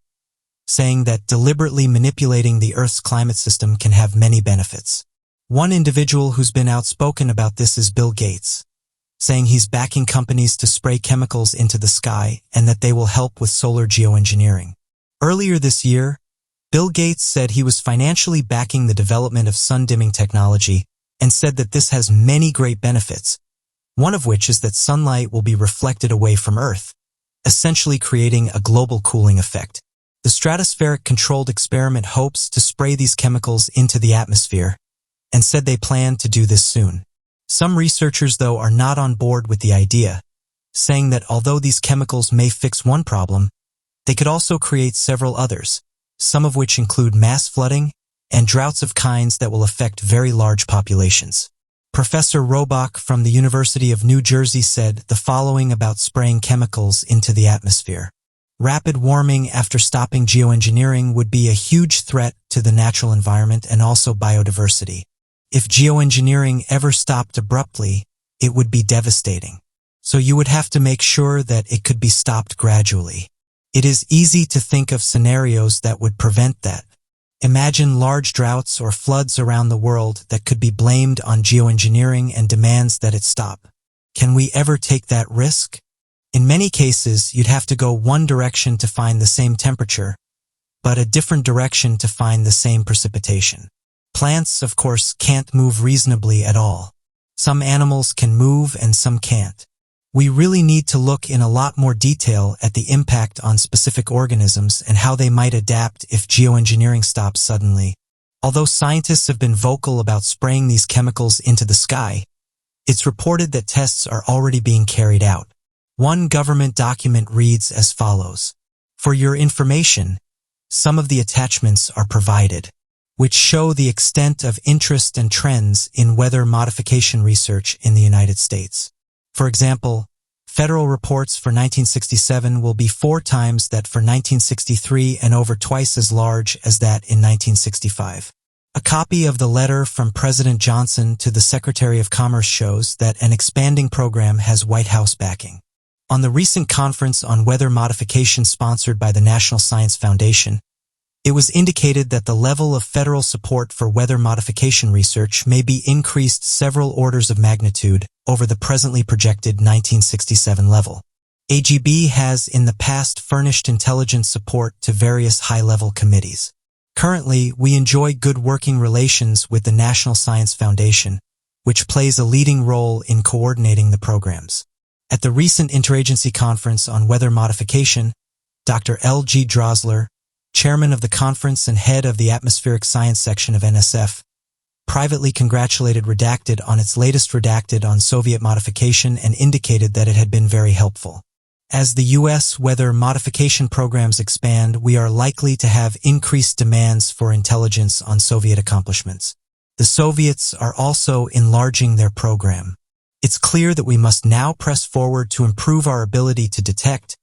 saying that deliberately manipulating the Earth's climate system can have many benefits. One individual who's been outspoken about this is Bill Gates, saying he's backing companies to spray chemicals into the sky and that they will help with solar geoengineering. Earlier this year, Bill Gates said he was financially backing the development of sun-dimming technology and said that this has many great benefits, one of which is that sunlight will be reflected away from Earth, essentially creating a global cooling effect. The stratospheric controlled experiment hopes to spray these chemicals into the atmosphere, and said they plan to do this soon. Some researchers, though, are not on board with the idea, saying that although these chemicals may fix one problem, they could also create several others, some of which include mass flooding and droughts of kinds that will affect very large populations. Professor Robach from the University of New Jersey said the following about spraying chemicals into the atmosphere: rapid warming after stopping geoengineering would be a huge threat to the natural environment and also biodiversity. If geoengineering ever stopped abruptly, it would be devastating. So you would have to make sure that it could be stopped gradually. It is easy to think of scenarios that would prevent that. Imagine large droughts or floods around the world that could be blamed on geoengineering and demands that it stop. Can we ever take that risk? In many cases, you'd have to go one direction to find the same temperature, but a different direction to find the same precipitation. Plants, of course, can't move reasonably at all. Some animals can move and some can't. We really need to look in a lot more detail at the impact on specific organisms and how they might adapt if geoengineering stops suddenly. Although scientists have been vocal about spraying these chemicals into the sky, it's reported that tests are already being carried out. One government document reads as follows: "For your information, some of the attachments are provided, which show the extent of interest and trends in weather modification research in the United States. For example, federal reports for 1967 will be 4 times that for 1963 and over twice as large as that in 1965. A copy of the letter from President Johnson to the Secretary of Commerce shows that an expanding program has White House backing. On the recent conference on weather modification sponsored by the National Science Foundation, It was indicated that the level of federal support for weather modification research may be increased several orders of magnitude over the presently projected 1967 level. AGB has in the past furnished intelligence support to various high-level committees. Currently, we enjoy good working relations with the National Science Foundation, which plays a leading role in coordinating the programs. At the recent Interagency Conference on Weather Modification, Dr. L.G. Drosler, chairman of the conference and head of the Atmospheric Science section of NSF, privately congratulated Redacted on its latest Redacted on Soviet modification and indicated that it had been very helpful. As the U.S. weather modification programs expand, we are likely to have increased demands for intelligence on Soviet accomplishments. The Soviets are also enlarging their program. It's clear that we must now press forward to improve our ability to detect,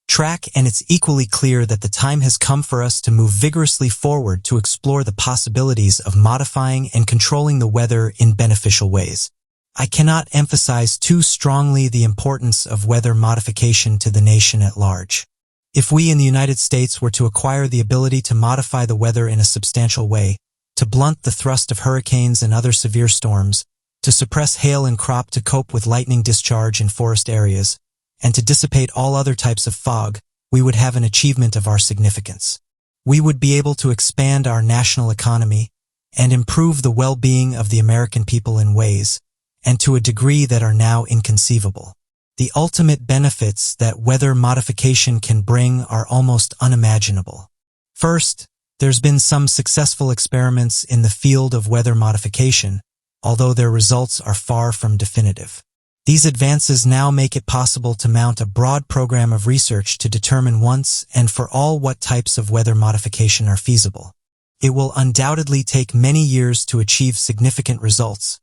track, and it's equally clear that the time has come for us to move vigorously forward to explore the possibilities of modifying and controlling the weather in beneficial ways. I cannot emphasize too strongly the importance of weather modification to the nation at large. If we in the United States were to acquire the ability to modify the weather in a substantial way, to blunt the thrust of hurricanes and other severe storms, to suppress hail and crop, to cope with lightning discharge in forest areas, and to dissipate all other types of fog, we would have an achievement of our significance. We would be able to expand our national economy and improve the well-being of the American people in ways, and to a degree that are now inconceivable. The ultimate benefits that weather modification can bring are almost unimaginable. First, there's been some successful experiments in the field of weather modification, although their results are far from definitive. These advances now make it possible to mount a broad program of research to determine once and for all what types of weather modification are feasible. It will undoubtedly take many years to achieve significant results,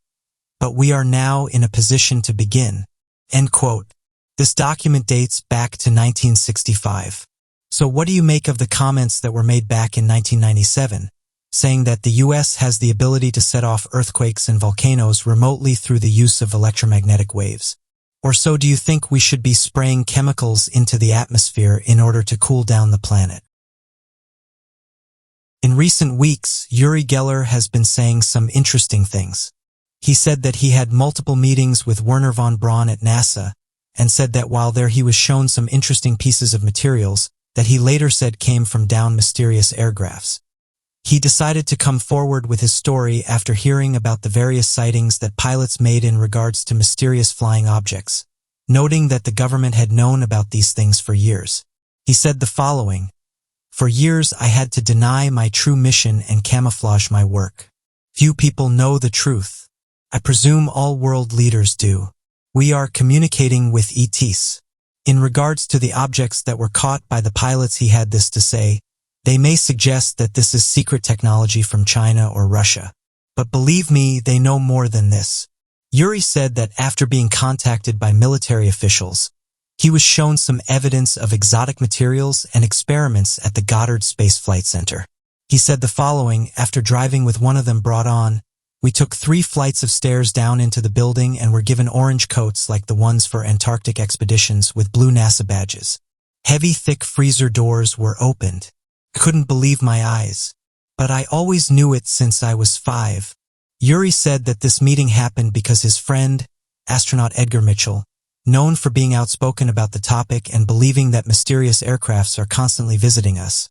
but we are now in a position to begin." End quote. This document dates back to 1965. So what do you make of the comments that were made back in 1997, saying that the U.S. has the ability to set off earthquakes and volcanoes remotely through the use of electromagnetic waves? Or so do you think we should be spraying chemicals into the atmosphere in order to cool down the planet? In recent weeks, Uri Geller has been saying some interesting things. He said that he had multiple meetings with Wernher von Braun at NASA, and said that while there he was shown some interesting pieces of materials that he later said came from down mysterious aircrafts. He decided to come forward with his story after hearing about the various sightings that pilots made in regards to mysterious flying objects, noting that the government had known about these things for years. He said the following: "For years I had to deny my true mission and camouflage my work. Few people know the truth. I presume all world leaders do. We are communicating with ETs. In regards to the objects that were caught by the pilots, he had this to say: they may suggest that this is secret technology from China or Russia. But believe me, they know more than this." Uri said that after being contacted by military officials, he was shown some evidence of exotic materials and experiments at the Goddard Space Flight Center. He said the following: "After driving with one of them brought on, we took 3 flights of stairs down into the building and were given orange coats like the ones for Antarctic expeditions with blue NASA badges. Heavy, thick freezer doors were opened. Couldn't believe my eyes. But I always knew it since I was 5. Uri said that this meeting happened because his friend, astronaut Edgar Mitchell, known for being outspoken about the topic and believing that mysterious aircrafts are constantly visiting us,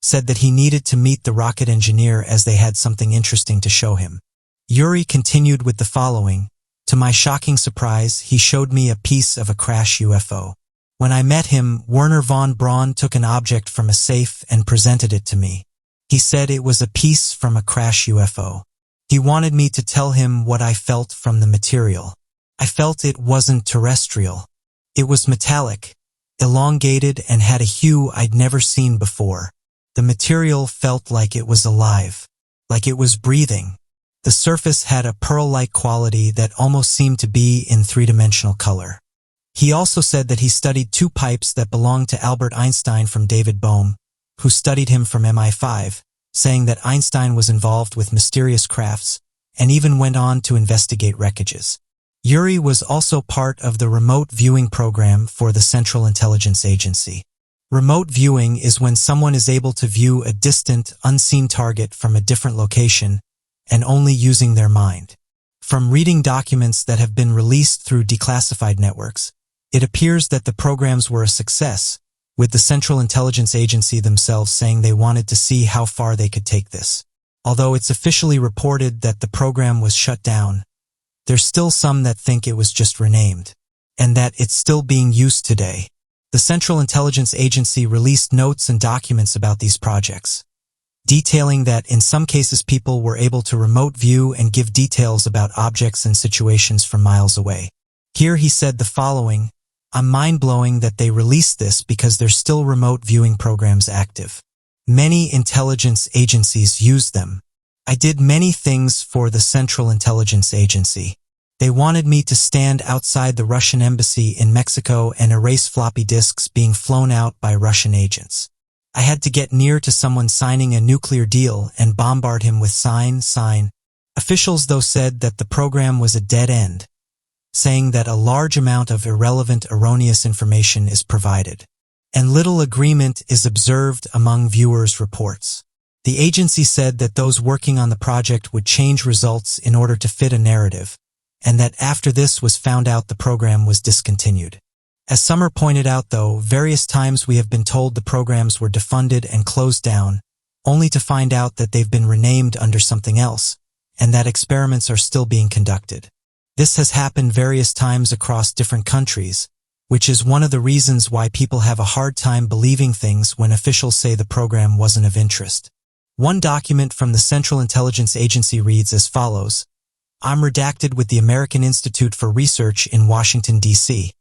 said that he needed to meet the rocket engineer as they had something interesting to show him. Uri continued with the following: "To my shocking surprise, he showed me a piece of a crash UFO. When I met him, Wernher von Braun took an object from a safe and presented it to me. He said it was a piece from a crash UFO. He wanted me to tell him what I felt from the material. I felt it wasn't terrestrial. It was metallic, elongated, and had a hue I'd never seen before. The material felt like it was alive, like it was breathing. The surface had a pearl-like quality that almost seemed to be in 3-dimensional color." He also said that he studied 2 pipes that belonged to Albert Einstein from David Bohm, who studied him from MI5, saying that Einstein was involved with mysterious crafts and even went on to investigate wreckages. Uri was also part of the remote viewing program for the Central Intelligence Agency. Remote viewing is when someone is able to view a distant, unseen target from a different location and only using their mind. From reading documents that have been released through declassified networks, it appears that the programs were a success, with the Central Intelligence Agency themselves saying they wanted to see how far they could take this. Although it's officially reported that the program was shut down, there's still some that think it was just renamed, and that it's still being used today. The Central Intelligence Agency released notes and documents about these projects, detailing that in some cases people were able to remote view and give details about objects and situations from miles away. Here he said the following: "I'm mind-blowing that they released this because there's still remote viewing programs active. Many intelligence agencies use them. I did many things for the Central Intelligence Agency. They wanted me to stand outside the Russian embassy in Mexico and erase floppy disks being flown out by Russian agents. I had to get near to someone signing a nuclear deal and bombard him with sign. Officials, though, said that the program was a dead end, saying that a large amount of irrelevant, erroneous information is provided, and little agreement is observed among viewers' reports. The agency said that those working on the project would change results in order to fit a narrative, and that after this was found out the program was discontinued. As Summer pointed out, though, various times we have been told the programs were defunded and closed down, only to find out that they've been renamed under something else, and that experiments are still being conducted. This has happened various times across different countries, which is one of the reasons why people have a hard time believing things when officials say the program wasn't of interest. One document from the Central Intelligence Agency reads as follows: "I'm redacted with the American Institute for Research in Washington, D.C.,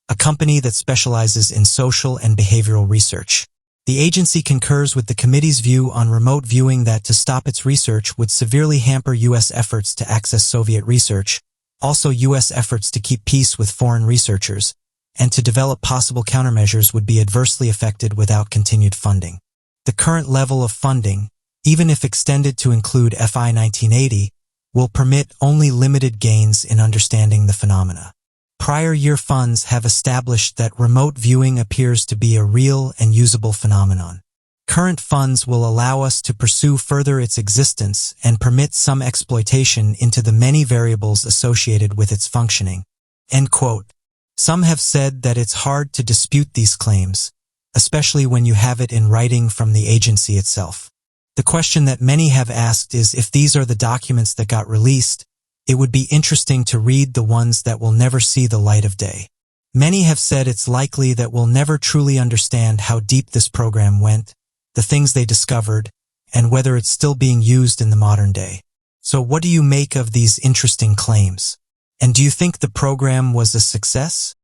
a company that specializes in social and behavioral research. The agency concurs with the committee's view on remote viewing that to stop its research would severely hamper U.S. efforts to access Soviet research, also U.S. efforts to keep peace with foreign researchers, and to develop possible countermeasures would be adversely affected without continued funding. The current level of funding, even if extended to include FI 1980, will permit only limited gains in understanding the phenomena. Prior year funds have established that remote viewing appears to be a real and usable phenomenon. Current funds will allow us to pursue further its existence and permit some exploitation into the many variables associated with its functioning." End quote. Some have said that it's hard to dispute these claims, especially when you have it in writing from the agency itself. The question that many have asked is if these are the documents that got released, it would be interesting to read the ones that will never see the light of day. Many have said it's likely that we'll never truly understand how deep this program went, the things they discovered, and whether it's still being used in the modern day. So what do you make of these interesting claims? And do you think the program was a success?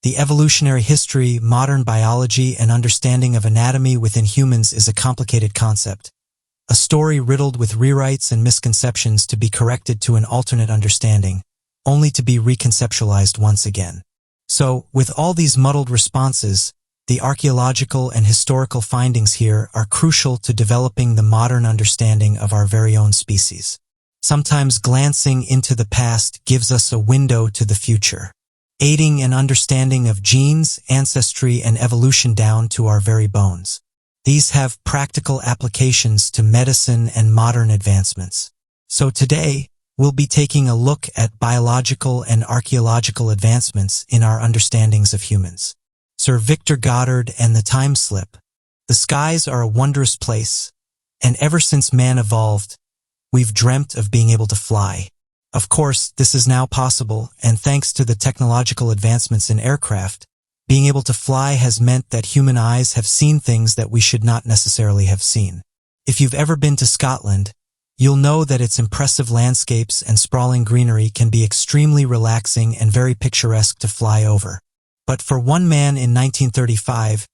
The evolutionary history, modern biology, and understanding of anatomy within humans is a complicated concept, a story riddled with rewrites and misconceptions to be corrected to an alternate understanding, only to be reconceptualized once again. So, with all these muddled responses, the archaeological and historical findings here are crucial to developing the modern understanding of our very own species. Sometimes glancing into the past gives us a window to the future, aiding an understanding of genes, ancestry, and evolution down to our very bones. These have practical applications to medicine and modern advancements. So today, we'll be taking a look at biological and archaeological advancements in our understandings of humans. Sir Victor Goddard and the Time Slip. The skies are a wondrous place, and ever since man evolved, we've dreamt of being able to fly. Of course, this is now possible, and thanks to the technological advancements in aircraft, being able to fly has meant that human eyes have seen things that we should not necessarily have seen. If you've ever been to Scotland, you'll know that its impressive landscapes and sprawling greenery can be extremely relaxing and very picturesque to fly over. But for one man in 1935,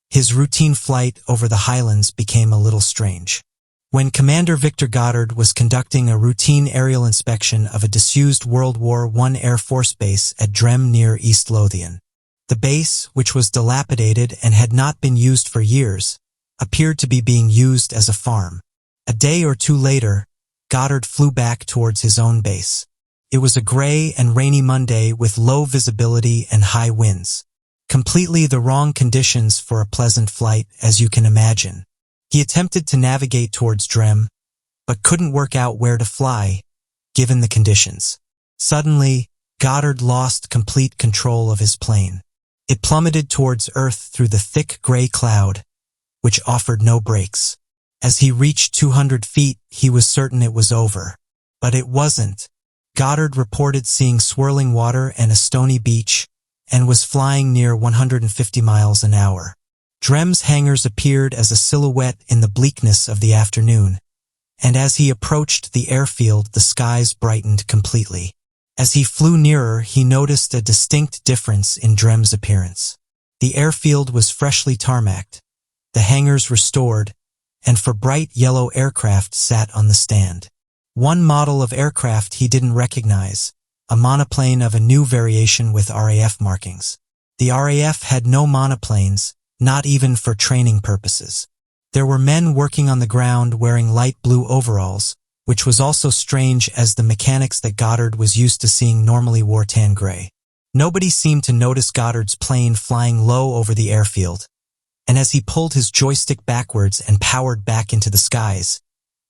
his routine flight over the Highlands became a little strange. When Commander Victor Goddard was conducting a routine aerial inspection of a disused World War I Air Force base at Drem near East Lothian. The base, which was dilapidated and had not been used for years, appeared to be being used as a farm. A day or two later, Goddard flew back towards his own base. It was a gray and rainy Monday with low visibility and high winds. Completely the wrong conditions for a pleasant flight, as you can imagine. He attempted to navigate towards Drem, but couldn't work out where to fly, given the conditions. Suddenly, Goddard lost complete control of his plane. It plummeted towards Earth through the thick gray cloud, which offered no brakes. As he reached 200 feet, he was certain it was over. But it wasn't. Goddard reported seeing swirling water and a stony beach, and was flying near 150 miles an hour. Drem's hangars appeared as a silhouette in the bleakness of the afternoon, and as he approached the airfield, the skies brightened completely. As he flew nearer, he noticed a distinct difference in Drem's appearance. The airfield was freshly tarmacked, the hangars restored, and four bright yellow aircraft sat on the stand. One model of aircraft he didn't recognize, a monoplane of a new variation with RAF markings. The RAF had no monoplanes, not even for training purposes. There were men working on the ground wearing light blue overalls, which was also strange as the mechanics that Goddard was used to seeing normally wore tan gray. Nobody seemed to notice Goddard's plane flying low over the airfield, and as he pulled his joystick backwards and powered back into the skies,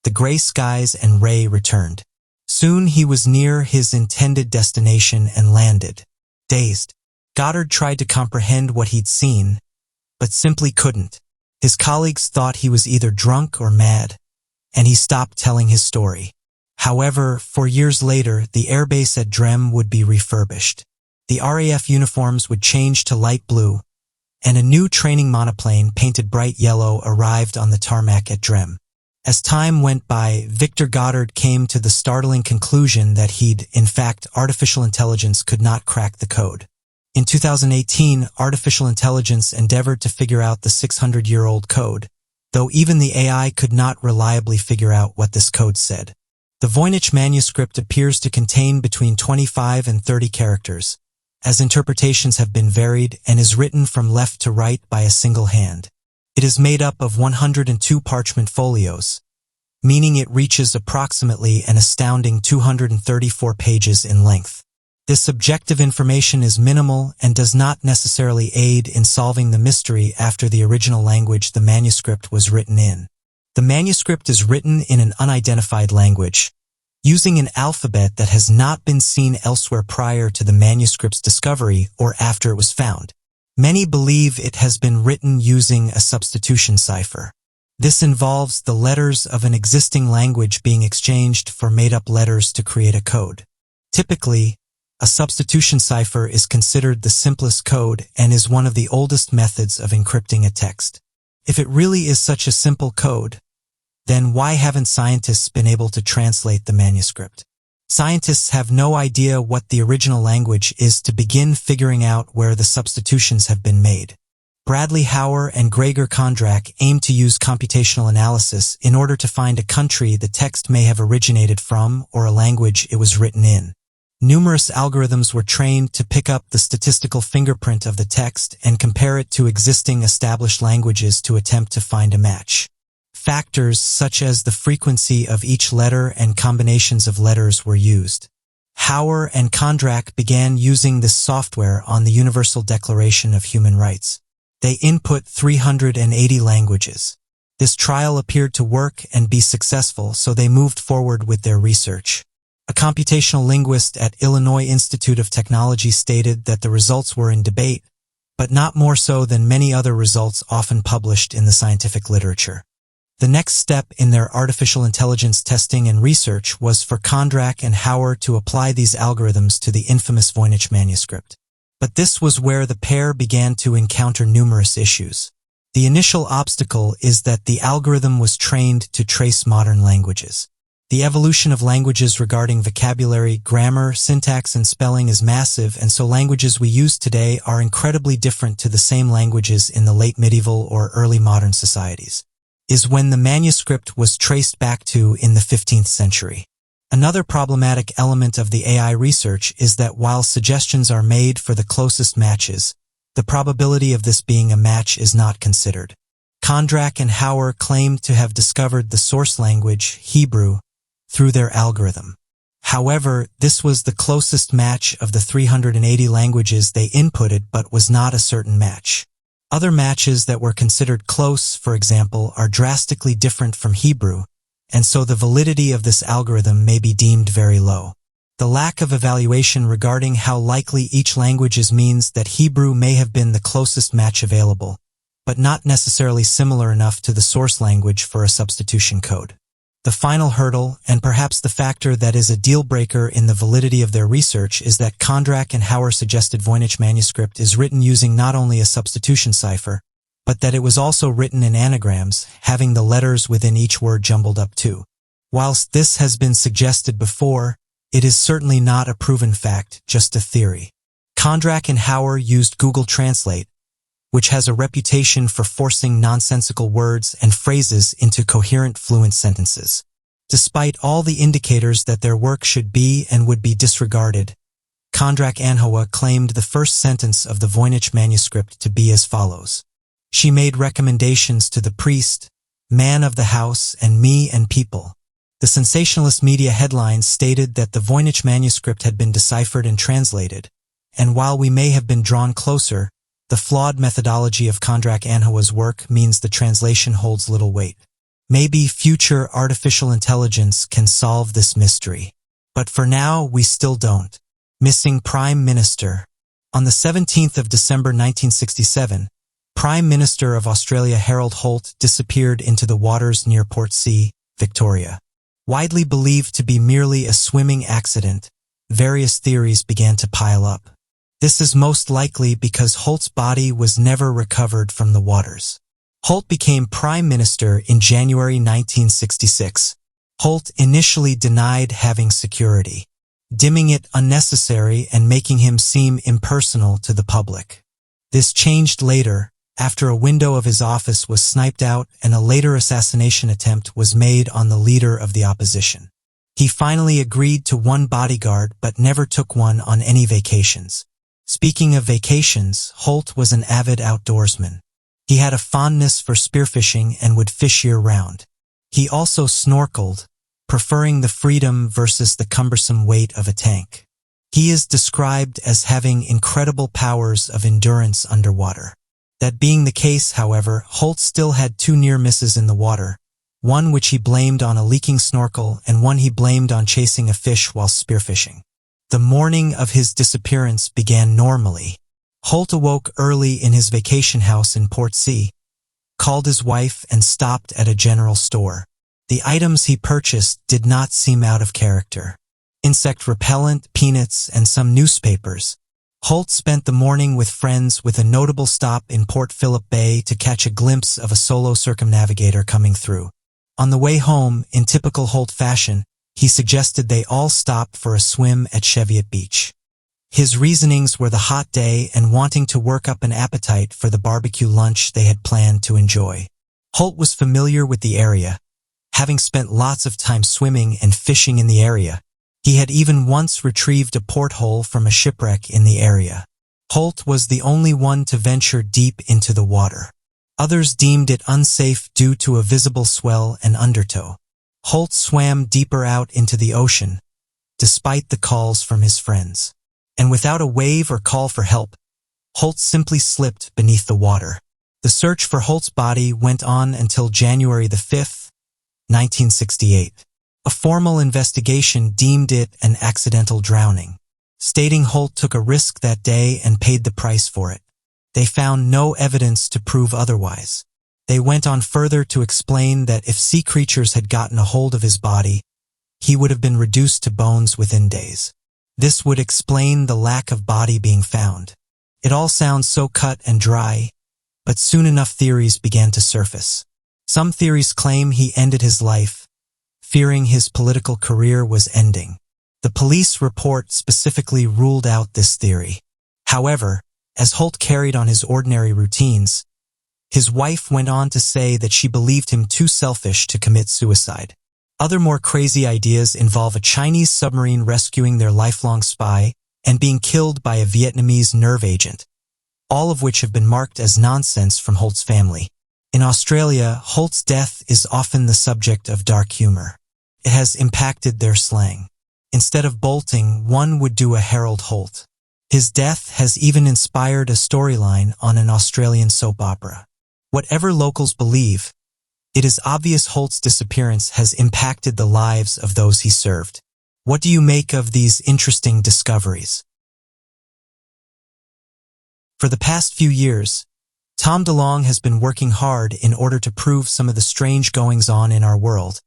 the gray skies and ray returned. Soon he was near his intended destination and landed. Dazed, Goddard tried to comprehend what he'd seen, but simply couldn't. His colleagues thought he was either drunk or mad, and he stopped telling his story. However, 4 years later, the airbase at Drem would be refurbished. The RAF uniforms would change to light blue, and a new training monoplane painted bright yellow arrived on the tarmac at Drem. As time went by, Victor Goddard came to the startling conclusion that in fact, artificial intelligence could not crack the code. In 2018, artificial intelligence endeavored to figure out the 600-year-old code, though even the AI could not reliably figure out what this code said. The Voynich manuscript appears to contain between 25 and 30 characters, as interpretations have been varied, and is written from left to right by a single hand. It is made up of 102 parchment folios, meaning it reaches approximately an astounding 234 pages in length. This subjective information is minimal and does not necessarily aid in solving the mystery after the original language the manuscript was written in. The manuscript is written in an unidentified language, using an alphabet that has not been seen elsewhere prior to the manuscript's discovery or after it was found. Many believe it has been written using a substitution cipher. This involves the letters of an existing language being exchanged for made-up letters to create a code. Typically, a substitution cipher is considered the simplest code and is one of the oldest methods of encrypting a text. If it really is such a simple code, then why haven't scientists been able to translate the manuscript? Scientists have no idea what the original language is to begin figuring out where the substitutions have been made. Bradley Hauer and Gregor Kondrak aim to use computational analysis in order to find a country the text may have originated from or a language it was written in. Numerous algorithms were trained to pick up the statistical fingerprint of the text and compare it to existing established languages to attempt to find a match. Factors such as the frequency of each letter and combinations of letters were used. Hauer and Kondrak began using this software on the Universal Declaration of Human Rights. They input 380 languages. This trial appeared to work and be successful, so they moved forward with their research. A computational linguist at Illinois Institute of Technology stated that the results were in debate, but not more so than many other results often published in the scientific literature. The next step in their artificial intelligence testing and research was for Kondrak and Hauer to apply these algorithms to the infamous Voynich manuscript. But this was where the pair began to encounter numerous issues. The initial obstacle is that the algorithm was trained to trace modern languages. The evolution of languages regarding vocabulary, grammar, syntax, and spelling is massive, and so languages we use today are incredibly different to the same languages in the late medieval or early modern societies. Is when the manuscript was traced back to in the 15th century. Another problematic element of the AI research is that while suggestions are made for the closest matches, the probability of this being a match is not considered. Kondrak and Hauer claimed to have discovered the source language, Hebrew, through their algorithm. However, this was the closest match of the 380 languages they inputted, but was not a certain match. Other matches that were considered close, for example, are drastically different from Hebrew, and so the validity of this algorithm may be deemed very low. The lack of evaluation regarding how likely each language is means that Hebrew may have been the closest match available, but not necessarily similar enough to the source language for a substitution code. The final hurdle, and perhaps the factor that is a deal-breaker in the validity of their research, is that Kondrak and Hauer suggested Voynich manuscript is written using not only a substitution cipher, but that it was also written in anagrams, having the letters within each word jumbled up too. Whilst this has been suggested before, it is certainly not a proven fact, just a theory. Kondrak and Hauer used Google Translate, which has a reputation for forcing nonsensical words and phrases into coherent, fluent sentences. Despite all the indicators that their work should be and would be disregarded, Kondrak Anhoa claimed the first sentence of the Voynich manuscript to be as follows. She made recommendations to the priest, man of the house, and me and people. The sensationalist media headlines stated that the Voynich manuscript had been deciphered and translated, and while we may have been drawn closer, the flawed methodology of Kondrak Anhoa's work means the translation holds little weight. Maybe future artificial intelligence can solve this mystery. But for now, we still don't. Missing Prime Minister. On the 17th of December 1967, Prime Minister of Australia Harold Holt disappeared into the waters near Portsea, Victoria. Widely believed to be merely a swimming accident, various theories began to pile up. This is most likely because Holt's body was never recovered from the waters. Holt became Prime Minister in January 1966. Holt initially denied having security, dimming it unnecessary and making him seem impersonal to the public. This changed later, after a window of his office was sniped out and a later assassination attempt was made on the leader of the opposition. He finally agreed to one bodyguard but never took one on any vacations. Speaking of vacations, Holt was an avid outdoorsman. He had a fondness for spearfishing and would fish year-round. He also snorkeled, preferring the freedom versus the cumbersome weight of a tank. He is described as having incredible powers of endurance underwater. That being the case, however, Holt still had two near misses in the water, one which he blamed on a leaking snorkel and one he blamed on chasing a fish while spearfishing. The morning of his disappearance began normally. Holt awoke early in his vacation house in Portsea, called his wife and stopped at a general store. The items he purchased did not seem out of character. Insect repellent, peanuts, and some newspapers. Holt spent the morning with friends with a notable stop in Port Phillip Bay to catch a glimpse of a solo circumnavigator coming through. On the way home, in typical Holt fashion, he suggested they all stop for a swim at Cheviot Beach. His reasonings were the hot day and wanting to work up an appetite for the barbecue lunch they had planned to enjoy. Holt was familiar with the area, having spent lots of time swimming and fishing in the area. He had even once retrieved a porthole from a shipwreck in the area. Holt was the only one to venture deep into the water. Others deemed it unsafe due to a visible swell and undertow. Holt swam deeper out into the ocean, despite the calls from his friends. And without a wave or call for help, Holt simply slipped beneath the water. The search for Holt's body went on until January the 5th, 1968. A formal investigation deemed it an accidental drowning, stating Holt took a risk that day and paid the price for it. They found no evidence to prove otherwise. They went on further to explain that if sea creatures had gotten a hold of his body, he would have been reduced to bones within days. This would explain the lack of body being found. It all sounds so cut and dry, but soon enough theories began to surface. Some theories claim he ended his life, fearing his political career was ending. The police report specifically ruled out this theory. However, as Holt carried on his ordinary routines, his wife went on to say that she believed him too selfish to commit suicide. Other more crazy ideas involve a Chinese submarine rescuing their lifelong spy and being killed by a Vietnamese nerve agent, all of which have been marked as nonsense from Holt's family. In Australia, Holt's death is often the subject of dark humor. It has impacted their slang. Instead of bolting, one would do a Harold Holt. His death has even inspired a storyline on an Australian soap opera. Whatever locals believe, it is obvious Holt's disappearance has impacted the lives of those he served. What do you make of these interesting discoveries? For the past few years, Tom DeLonge has been working hard in order to prove some of the strange goings-on in our world,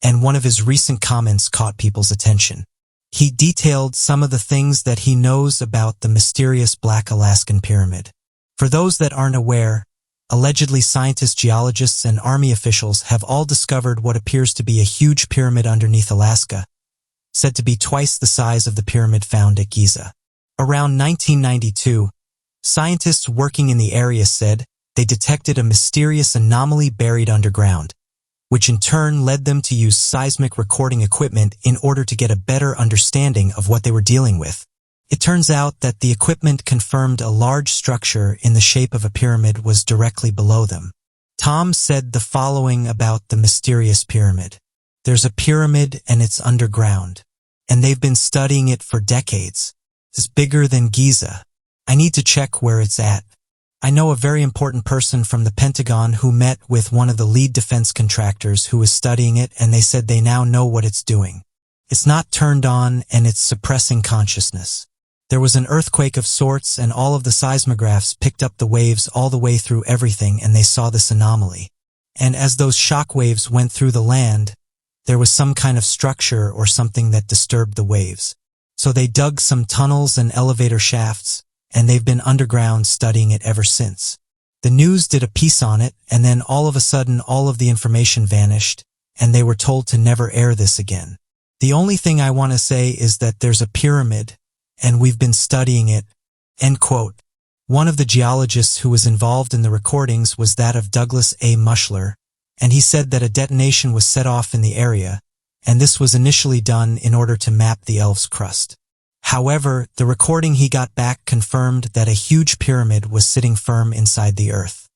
and one of his recent comments caught people's attention. He detailed some of the things that he knows about the mysterious Black Alaskan Pyramid. For those that aren't aware, allegedly scientists, geologists, and army officials have all discovered what appears to be a huge pyramid underneath Alaska, said to be twice the size of the pyramid found at Giza. Around 1992, scientists working in the area said they detected a mysterious anomaly buried underground, which in turn led them to use seismic recording equipment in order to get a better understanding of what they were dealing with. It turns out that the equipment confirmed a large structure in the shape of a pyramid was directly below them. Tom said the following about the mysterious pyramid. There's a pyramid and it's underground, and they've been studying it for decades. It's bigger than Giza. I need to check where it's at. I know a very important person from the Pentagon who met with one of the lead defense contractors who was studying it, and they said they now know what it's doing. It's not turned on and it's suppressing consciousness. There was an earthquake of sorts and all of the seismographs picked up the waves all the way through everything, and they saw this anomaly. And as those shock waves went through the land, there was some kind of structure or something that disturbed the waves. So they dug some tunnels and elevator shafts, and they've been underground studying it ever since. The news did a piece on it, and then all of a sudden all of the information vanished, and they were told to never air this again. The only thing I want to say is that there's a pyramid, and we've been studying it." End quote. One of the geologists who was involved in the recordings was that of Douglas A. Mushler, and he said that a detonation was set off in the area, and this was initially done in order to map the Elf's crust. However, the recording he got back confirmed that a huge pyramid was sitting firm inside the earth.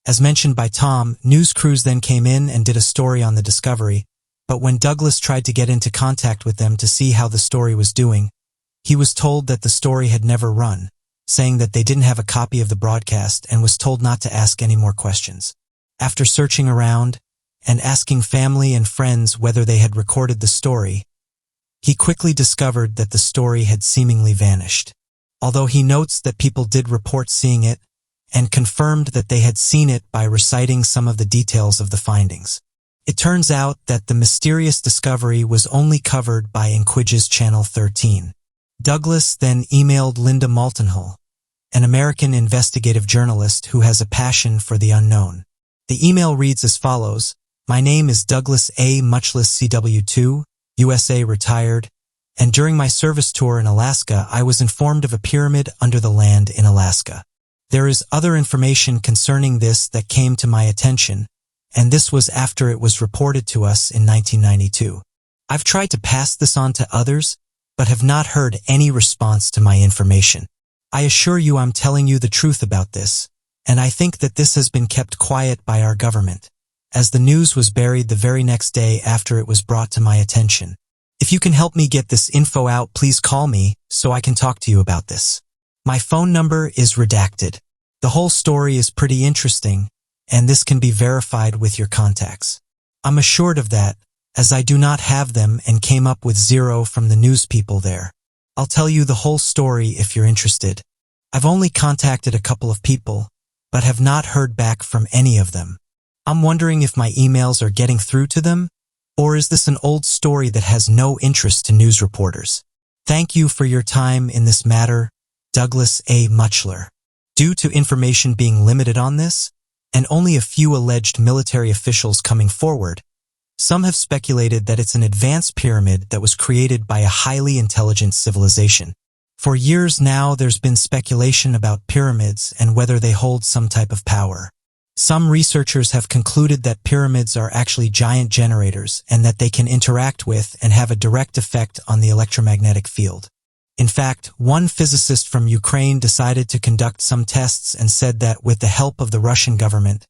As mentioned by Tom, news crews then came in and did a story on the discovery, but when Douglas tried to get into contact with them to see how the story was doing, he was told that the story had never run, saying that they didn't have a copy of the broadcast and was told not to ask any more questions. After searching around and asking family and friends whether they had recorded the story, he quickly discovered that the story had seemingly vanished. Although he notes that people did report seeing it and confirmed that they had seen it by reciting some of the details of the findings. It turns out that the mysterious discovery was only covered by Inquige's Channel 13. Douglas then emailed Linda Moultonhull, an American investigative journalist who has a passion for the unknown. The email reads as follows: "My name is Douglas A. Muchless CW2, USA retired, and during my service tour in Alaska, I was informed of a pyramid under the land in Alaska. There is other information concerning this that came to my attention, and this was after it was reported to us in 1992. I've tried to pass this on to others, but have not heard any response to my information. I assure you I'm telling you the truth about this, and I think that this has been kept quiet by our government, as the news was buried the very next day after it was brought to my attention. If you can help me get this info out, please call me so I can talk to you about this. My phone number is redacted. The whole story is pretty interesting, and this can be verified with your contacts. I'm assured of that, as I do not have them and came up with 0 from the news people there. I'll tell you the whole story if you're interested. I've only contacted a couple of people, but have not heard back from any of them. I'm wondering if my emails are getting through to them, or is this an old story that has no interest to news reporters? Thank you for your time in this matter, Douglas A. Muchler." Due to information being limited on this, and only a few alleged military officials coming forward, some have speculated that it's an advanced pyramid that was created by a highly intelligent civilization. For years now, there's been speculation about pyramids and whether they hold some type of power. Some researchers have concluded that pyramids are actually giant generators and that they can interact with and have a direct effect on the electromagnetic field. In fact, one physicist from Ukraine decided to conduct some tests and said that with the help of the Russian government,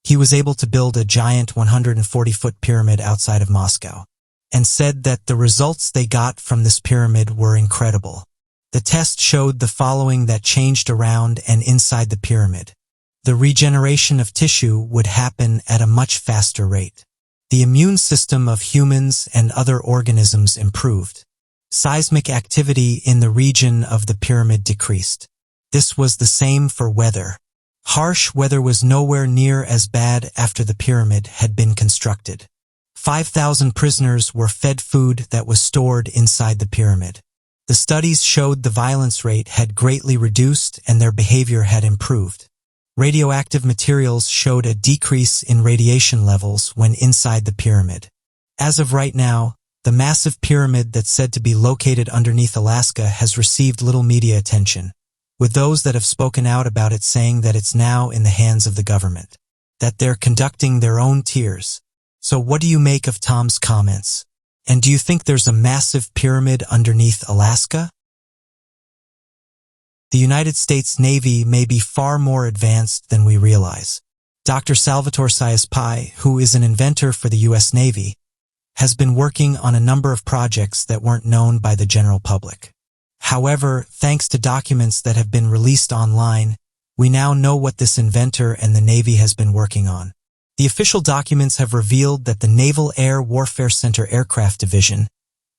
he was able to build a giant 140-foot pyramid outside of Moscow. and said that the results they got from this pyramid were incredible. The test showed the following that changed around and inside the pyramid. The regeneration of tissue would happen at a much faster rate. The immune system of humans and other organisms improved. Seismic activity in the region of the pyramid decreased. This was the same for weather. Harsh weather was nowhere near as bad after the pyramid had been constructed. 5,000 prisoners were fed food that was stored inside the pyramid. The studies showed the violence rate had greatly reduced and their behavior had improved. Radioactive materials showed a decrease in radiation levels when inside the pyramid. As of right now, the massive pyramid that's said to be located underneath Alaska has received little media attention, with those that have spoken out about it saying that it's now in the hands of the government, that they're conducting their own tiers. So what do you make of Tom's comments? And do you think there's a massive pyramid underneath Alaska? The United States Navy may be far more advanced than we realize. Dr. Salvatore Sias-Pai, who is an inventor for the U.S. Navy, has been working on a number of projects that weren't known by the general public. However, thanks to documents that have been released online, we now know what this inventor and the Navy has been working on. The official documents have revealed that the Naval Air Warfare Center Aircraft Division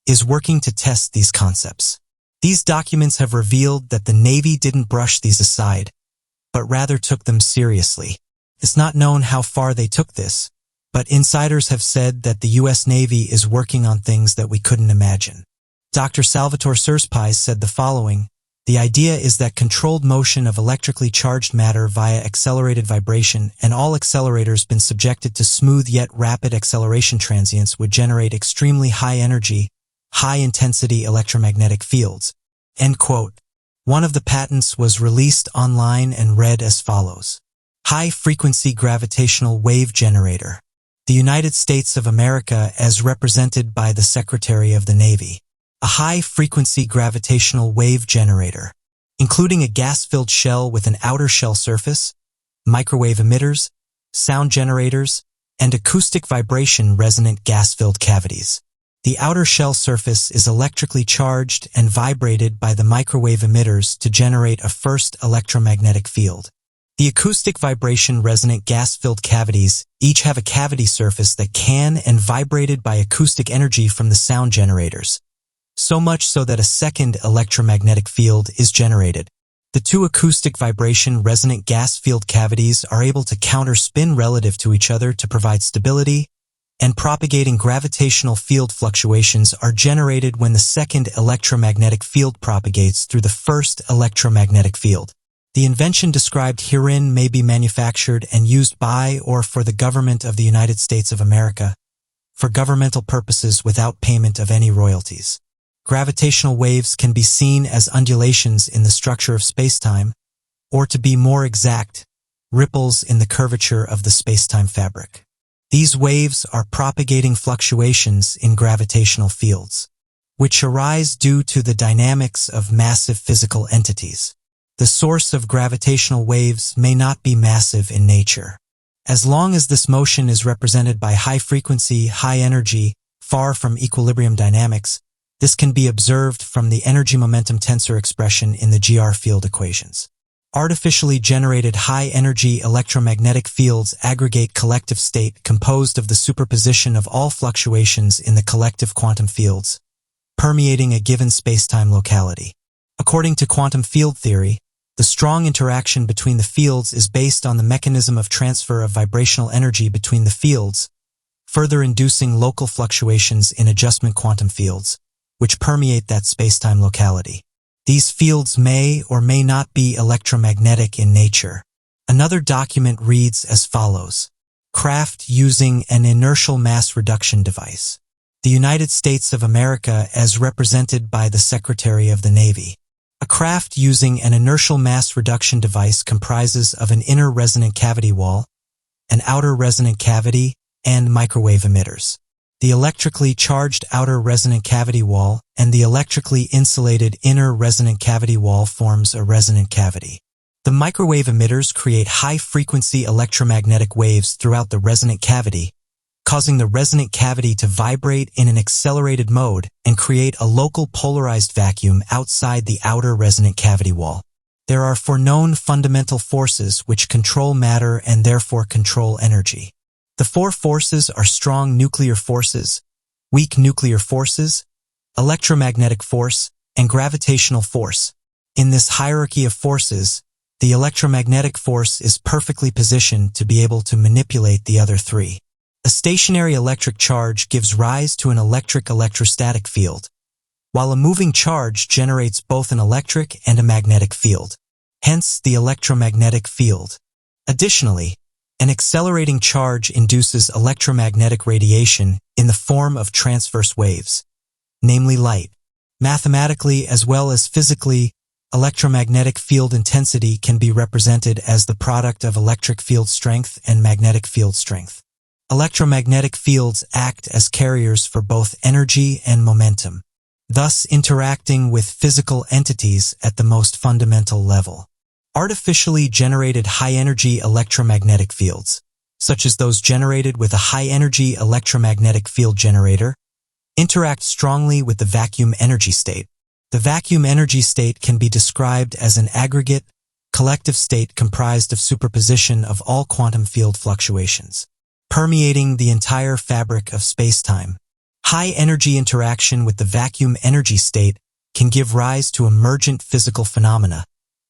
is working to test these concepts. These documents have revealed that the Navy didn't brush these aside, but rather took them seriously. It's not known how far they took this, but insiders have said that the U.S. Navy is working on things that we couldn't imagine. Dr. Salvatore Sias-Pai said the following: the idea is that controlled motion of electrically charged matter via accelerated vibration and all accelerators been subjected to smooth yet rapid acceleration transients would generate extremely high energy, high-intensity electromagnetic fields. End quote. One of the patents was released online and read as follows: high-frequency gravitational wave generator. The United States of America as represented by the Secretary of the Navy. A high-frequency gravitational wave generator, including a gas-filled shell with an outer shell surface, microwave emitters, sound generators, and acoustic vibration resonant gas-filled cavities. The outer shell surface is electrically charged and vibrated by the microwave emitters to generate a first electromagnetic field. The acoustic vibration resonant gas-filled cavities each have a cavity surface that can and vibrated by acoustic energy from the sound generators, so much so that a second electromagnetic field is generated. The two acoustic vibration resonant gas field cavities are able to counter spin relative to each other to provide stability, and propagating gravitational field fluctuations are generated when the second electromagnetic field propagates through the first electromagnetic field. The invention described herein may be manufactured and used by or for the government of the United States of America for governmental purposes without payment of any royalties. Gravitational waves can be seen as undulations in the structure of spacetime, or to be more exact, ripples in the curvature of the spacetime fabric. These waves are propagating fluctuations in gravitational fields, which arise due to the dynamics of massive physical entities. The source of gravitational waves may not be massive in nature. As long as this motion is represented by high frequency, high energy, far from equilibrium dynamics, this can be observed from the energy-momentum tensor expression in the GR field equations. Artificially generated high-energy electromagnetic fields aggregate collective state composed of the superposition of all fluctuations in the collective quantum fields, permeating a given spacetime locality. According to quantum field theory, the strong interaction between the fields is based on the mechanism of transfer of vibrational energy between the fields, further inducing local fluctuations in adjustment quantum fields, which permeate that spacetime locality. These fields may or may not be electromagnetic in nature. Another document reads as follows: craft using an inertial mass reduction device. The United States of America as represented by the Secretary of the Navy. A craft using an inertial mass reduction device comprises of an inner resonant cavity wall, an outer resonant cavity, and microwave emitters. The electrically charged outer resonant cavity wall and the electrically insulated inner resonant cavity wall forms a resonant cavity. The microwave emitters create high-frequency electromagnetic waves throughout the resonant cavity, causing the resonant cavity to vibrate in an accelerated mode and create a local polarized vacuum outside the outer resonant cavity wall. There are four known fundamental forces which control matter and therefore control energy. The four forces are strong nuclear forces, weak nuclear forces, electromagnetic force, and gravitational force. In this hierarchy of forces, the electromagnetic force is perfectly positioned to be able to manipulate the other three. A stationary electric charge gives rise to an electric electrostatic field, while a moving charge generates both an electric and a magnetic field, hence the electromagnetic field. Additionally, an accelerating charge induces electromagnetic radiation in the form of transverse waves, namely light. Mathematically as well as physically, electromagnetic field intensity can be represented as the product of electric field strength and magnetic field strength. Electromagnetic fields act as carriers for both energy and momentum, thus interacting with physical entities at the most fundamental level. Artificially generated high-energy electromagnetic fields, such as those generated with a high-energy electromagnetic field generator, interact strongly with the vacuum energy state. The vacuum energy state can be described as an aggregate, collective state comprised of superposition of all quantum field fluctuations, permeating the entire fabric of space-time. High-energy interaction with the vacuum energy state can give rise to emergent physical phenomena,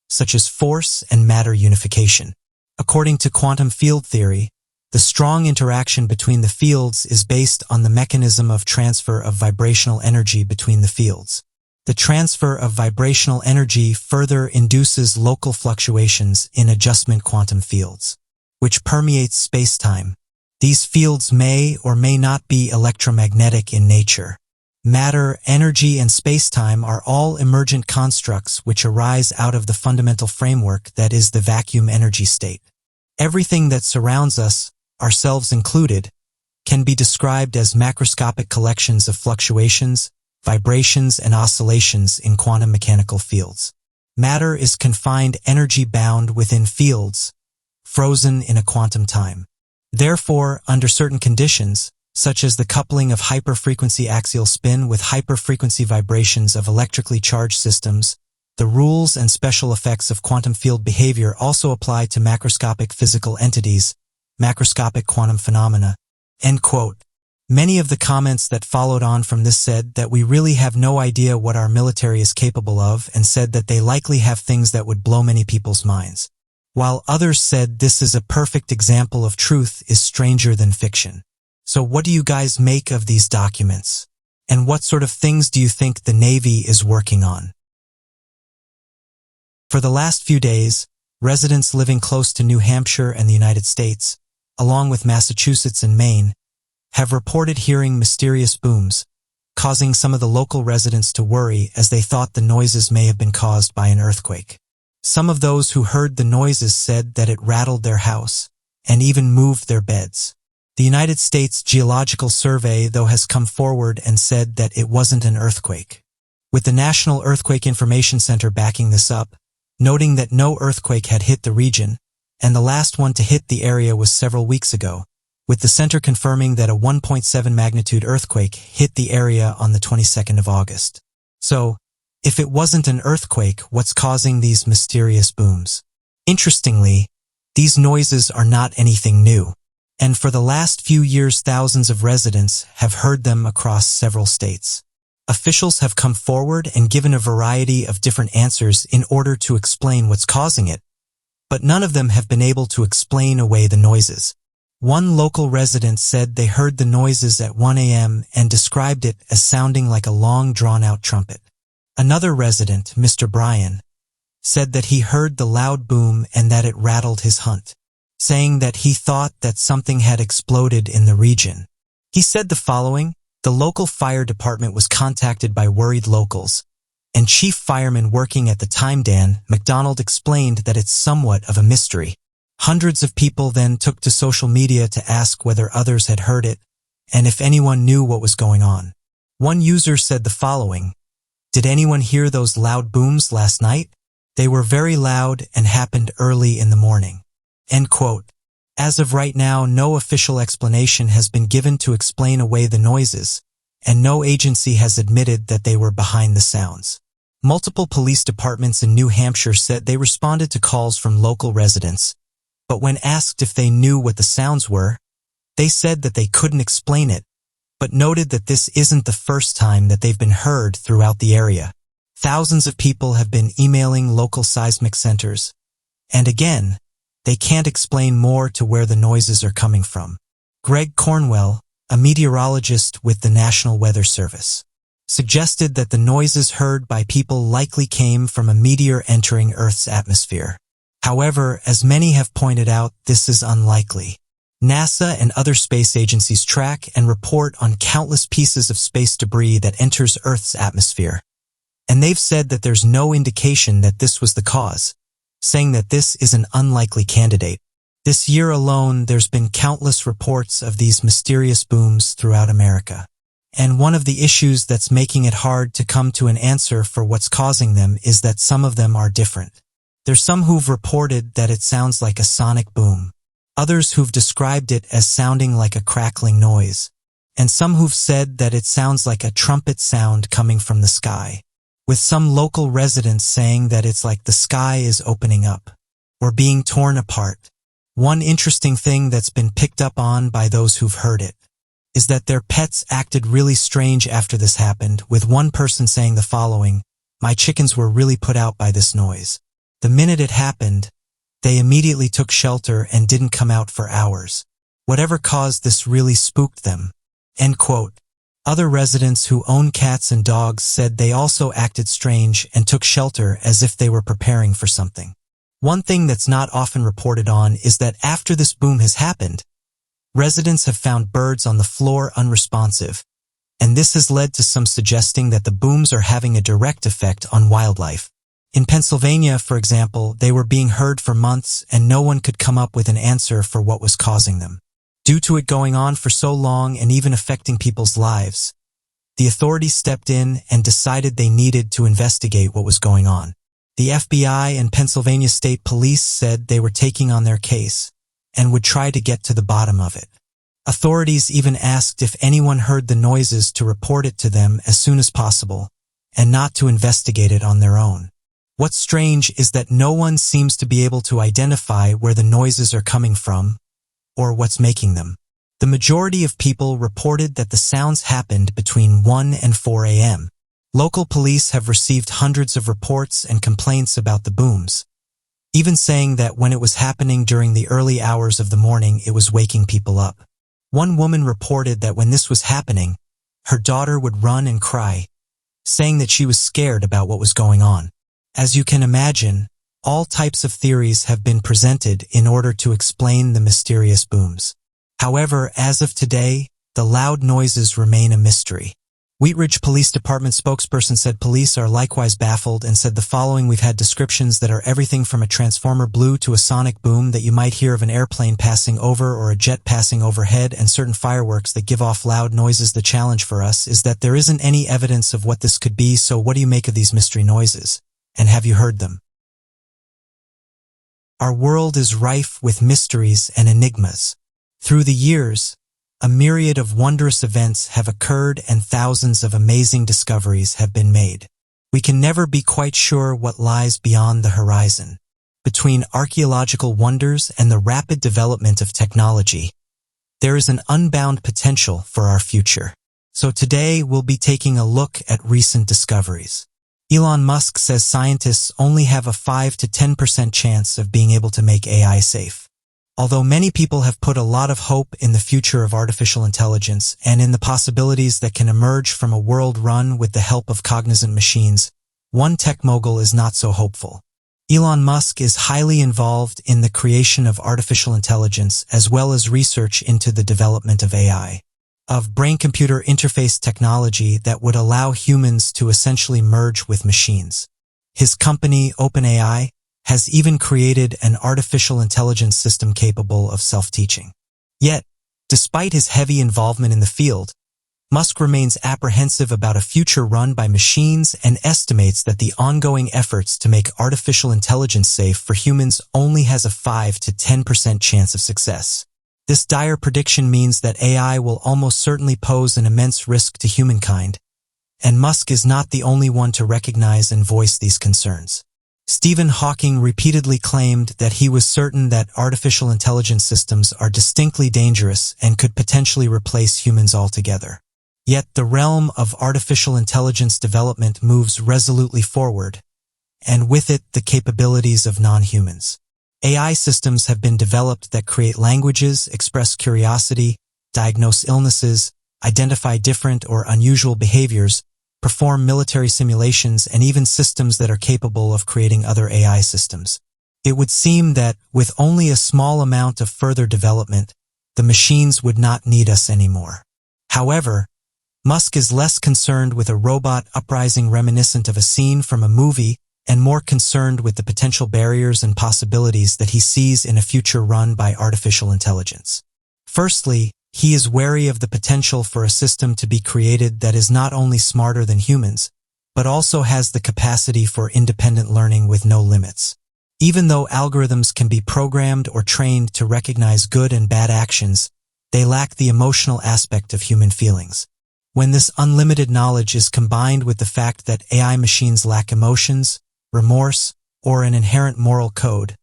such as force and matter unification. According to quantum field theory, the strong interaction between the fields is based on the mechanism of transfer of vibrational energy between the fields. The transfer of vibrational energy further induces local fluctuations in adjustment quantum fields, which permeates space-time. These fields may or may not be electromagnetic in nature. Matter, energy, and space-time are all emergent constructs which arise out of the fundamental framework that is the vacuum energy state. Everything that surrounds us, ourselves included, can be described as macroscopic collections of fluctuations, vibrations, and oscillations in quantum mechanical fields. Matter is confined energy-bound within fields, frozen in a quantum time. Therefore, under certain conditions, such as the coupling of hyperfrequency axial spin with hyperfrequency vibrations of electrically charged systems, the rules and special effects of quantum field behavior also apply to macroscopic physical entities, macroscopic quantum phenomena." End quote. Many of the comments that followed on from this said that we really have no idea what our military is capable of and said that they likely have things that would blow many people's minds, while others said this is a perfect example of truth is stranger than fiction. So what do you guys make of these documents? And what sort of things do you think the Navy is working on? For the last few days, residents living close to New Hampshire and the United States, along with Massachusetts and Maine, have reported hearing mysterious booms, causing some of the local residents to worry as they thought the noises may have been caused by an earthquake. Some of those who heard the noises said that it rattled their house and even moved their beds. The United States Geological Survey, though, has come forward and said that it wasn't an earthquake, with the National Earthquake Information Center backing this up, noting that no earthquake had hit the region, and the last one to hit the area was several weeks ago, with the center confirming that a 1.7 magnitude earthquake hit the area on the 22nd of August. So, if it wasn't an earthquake, what's causing these mysterious booms? Interestingly, these noises are not anything new, and for the last few years thousands of residents have heard them across several states. Officials have come forward and given a variety of different answers in order to explain what's causing it, but none of them have been able to explain away the noises. One local resident said they heard the noises at 1 a.m. and described it as sounding like a long drawn-out trumpet. Another resident, Mr. Bryan, said that he heard the loud boom and that it rattled his hunt, saying that he thought that something had exploded in the region. He said the following: "The local fire department was contacted by worried locals, and chief fireman working at the time, Dan McDonald, explained that it's somewhat of a mystery. Hundreds of people then took to social media to ask whether others had heard it and if anyone knew what was going on. One user said the following: "Did anyone hear those loud booms last night? They were very loud and happened early in the morning." End quote. As of right now, no official explanation has been given to explain away the noises, and no agency has admitted that they were behind the sounds. Multiple police departments in New Hampshire said they responded to calls from local residents, but when asked if they knew what the sounds were, they said that they couldn't explain it, but noted that this isn't the first time that they've been heard throughout the area. Thousands of people have been emailing local seismic centers, and again, they can't explain more to where the noises are coming from. Greg Cornwell, a meteorologist with the National Weather Service, suggested that the noises heard by people likely came from a meteor entering Earth's atmosphere. However, as many have pointed out, this is unlikely. NASA and other space agencies track and report on countless pieces of space debris that enters Earth's atmosphere, and they've said that there's no indication that this was the cause, saying that this is an unlikely candidate. This year alone, there's been countless reports of these mysterious booms throughout America. And one of the issues that's making it hard to come to an answer for what's causing them is that some of them are different. There's some who've reported that it sounds like a sonic boom, others who've described it as sounding like a crackling noise, and some who've said that it sounds like a trumpet sound coming from the sky, with some local residents saying that it's like the sky is opening up or being torn apart. One interesting thing that's been picked up on by those who've heard it is that their pets acted really strange after this happened, with one person saying the following: "My chickens were really put out by this noise. The minute it happened, they immediately took shelter and didn't come out for hours. Whatever caused this really spooked them." End quote. Other residents who own cats and dogs said they also acted strange and took shelter as if they were preparing for something. One thing that's not often reported on is that after this boom has happened, residents have found birds on the floor unresponsive, and this has led to some suggesting that the booms are having a direct effect on wildlife. In Pennsylvania, for example, they were being heard for months and no one could come up with an answer for what was causing them. Due to it going on for so long and even affecting people's lives, the authorities stepped in and decided they needed to investigate what was going on. The FBI and Pennsylvania State Police said they were taking on their case and would try to get to the bottom of it. Authorities even asked if anyone heard the noises to report it to them as soon as possible and not to investigate it on their own. What's strange is that no one seems to be able to identify where the noises are coming from or what's making them. The majority of people reported that the sounds happened between 1 and 4 a.m. Local police have received hundreds of reports and complaints about the booms, even saying that when it was happening during the early hours of the morning, it was waking people up. One woman reported that when this was happening, her daughter would run and cry, saying that she was scared about what was going on. As you can imagine, all types of theories have been presented in order to explain the mysterious booms. However, as of today, the loud noises remain a mystery. Wheat Ridge Police Department spokesperson said police are likewise baffled and said the following: "We've had descriptions that are everything from a transformer blue to a sonic boom that you might hear of an airplane passing over or a jet passing overhead, and certain fireworks that give off loud noises. The challenge for us is that there isn't any evidence of what this could be, so what do you make of these mystery noises? And have you heard them?" Our world is rife with mysteries and enigmas. Through the years, a myriad of wondrous events have occurred and thousands of amazing discoveries have been made. We can never be quite sure what lies beyond the horizon. Between archaeological wonders and the rapid development of technology, there is an unbound potential for our future. So today we'll be taking a look at recent discoveries. Elon Musk says scientists only have a 5 to 10% chance of being able to make AI safe. Although many people have put a lot of hope in the future of artificial intelligence and in the possibilities that can emerge from a world run with the help of cognizant machines, one tech mogul is not so hopeful. Elon Musk is highly involved in the creation of artificial intelligence as well as research into the development of AI, of brain-computer interface technology that would allow humans to essentially merge with machines. His company, OpenAI, has even created an artificial intelligence system capable of self-teaching. Yet, despite his heavy involvement in the field, Musk remains apprehensive about a future run by machines and estimates that the ongoing efforts to make artificial intelligence safe for humans only has a 5 to 10% chance of success. This dire prediction means that AI will almost certainly pose an immense risk to humankind, and Musk is not the only one to recognize and voice these concerns. Stephen Hawking repeatedly claimed that he was certain that artificial intelligence systems are distinctly dangerous and could potentially replace humans altogether. Yet the realm of artificial intelligence development moves resolutely forward, and with it the capabilities of non-humans. AI systems have been developed that create languages, express curiosity, diagnose illnesses, identify different or unusual behaviors, perform military simulations, and even systems that are capable of creating other AI systems. It would seem that, with only a small amount of further development, the machines would not need us anymore. However, Musk is less concerned with a robot uprising reminiscent of a scene from a movie and more concerned with the potential barriers and possibilities that he sees in a future run by artificial intelligence. Firstly, he is wary of the potential for a system to be created that is not only smarter than humans, but also has the capacity for independent learning with no limits. Even though algorithms can be programmed or trained to recognize good and bad actions, they lack the emotional aspect of human feelings. When this unlimited knowledge is combined with the fact that AI machines lack emotions, remorse, or an inherent moral code,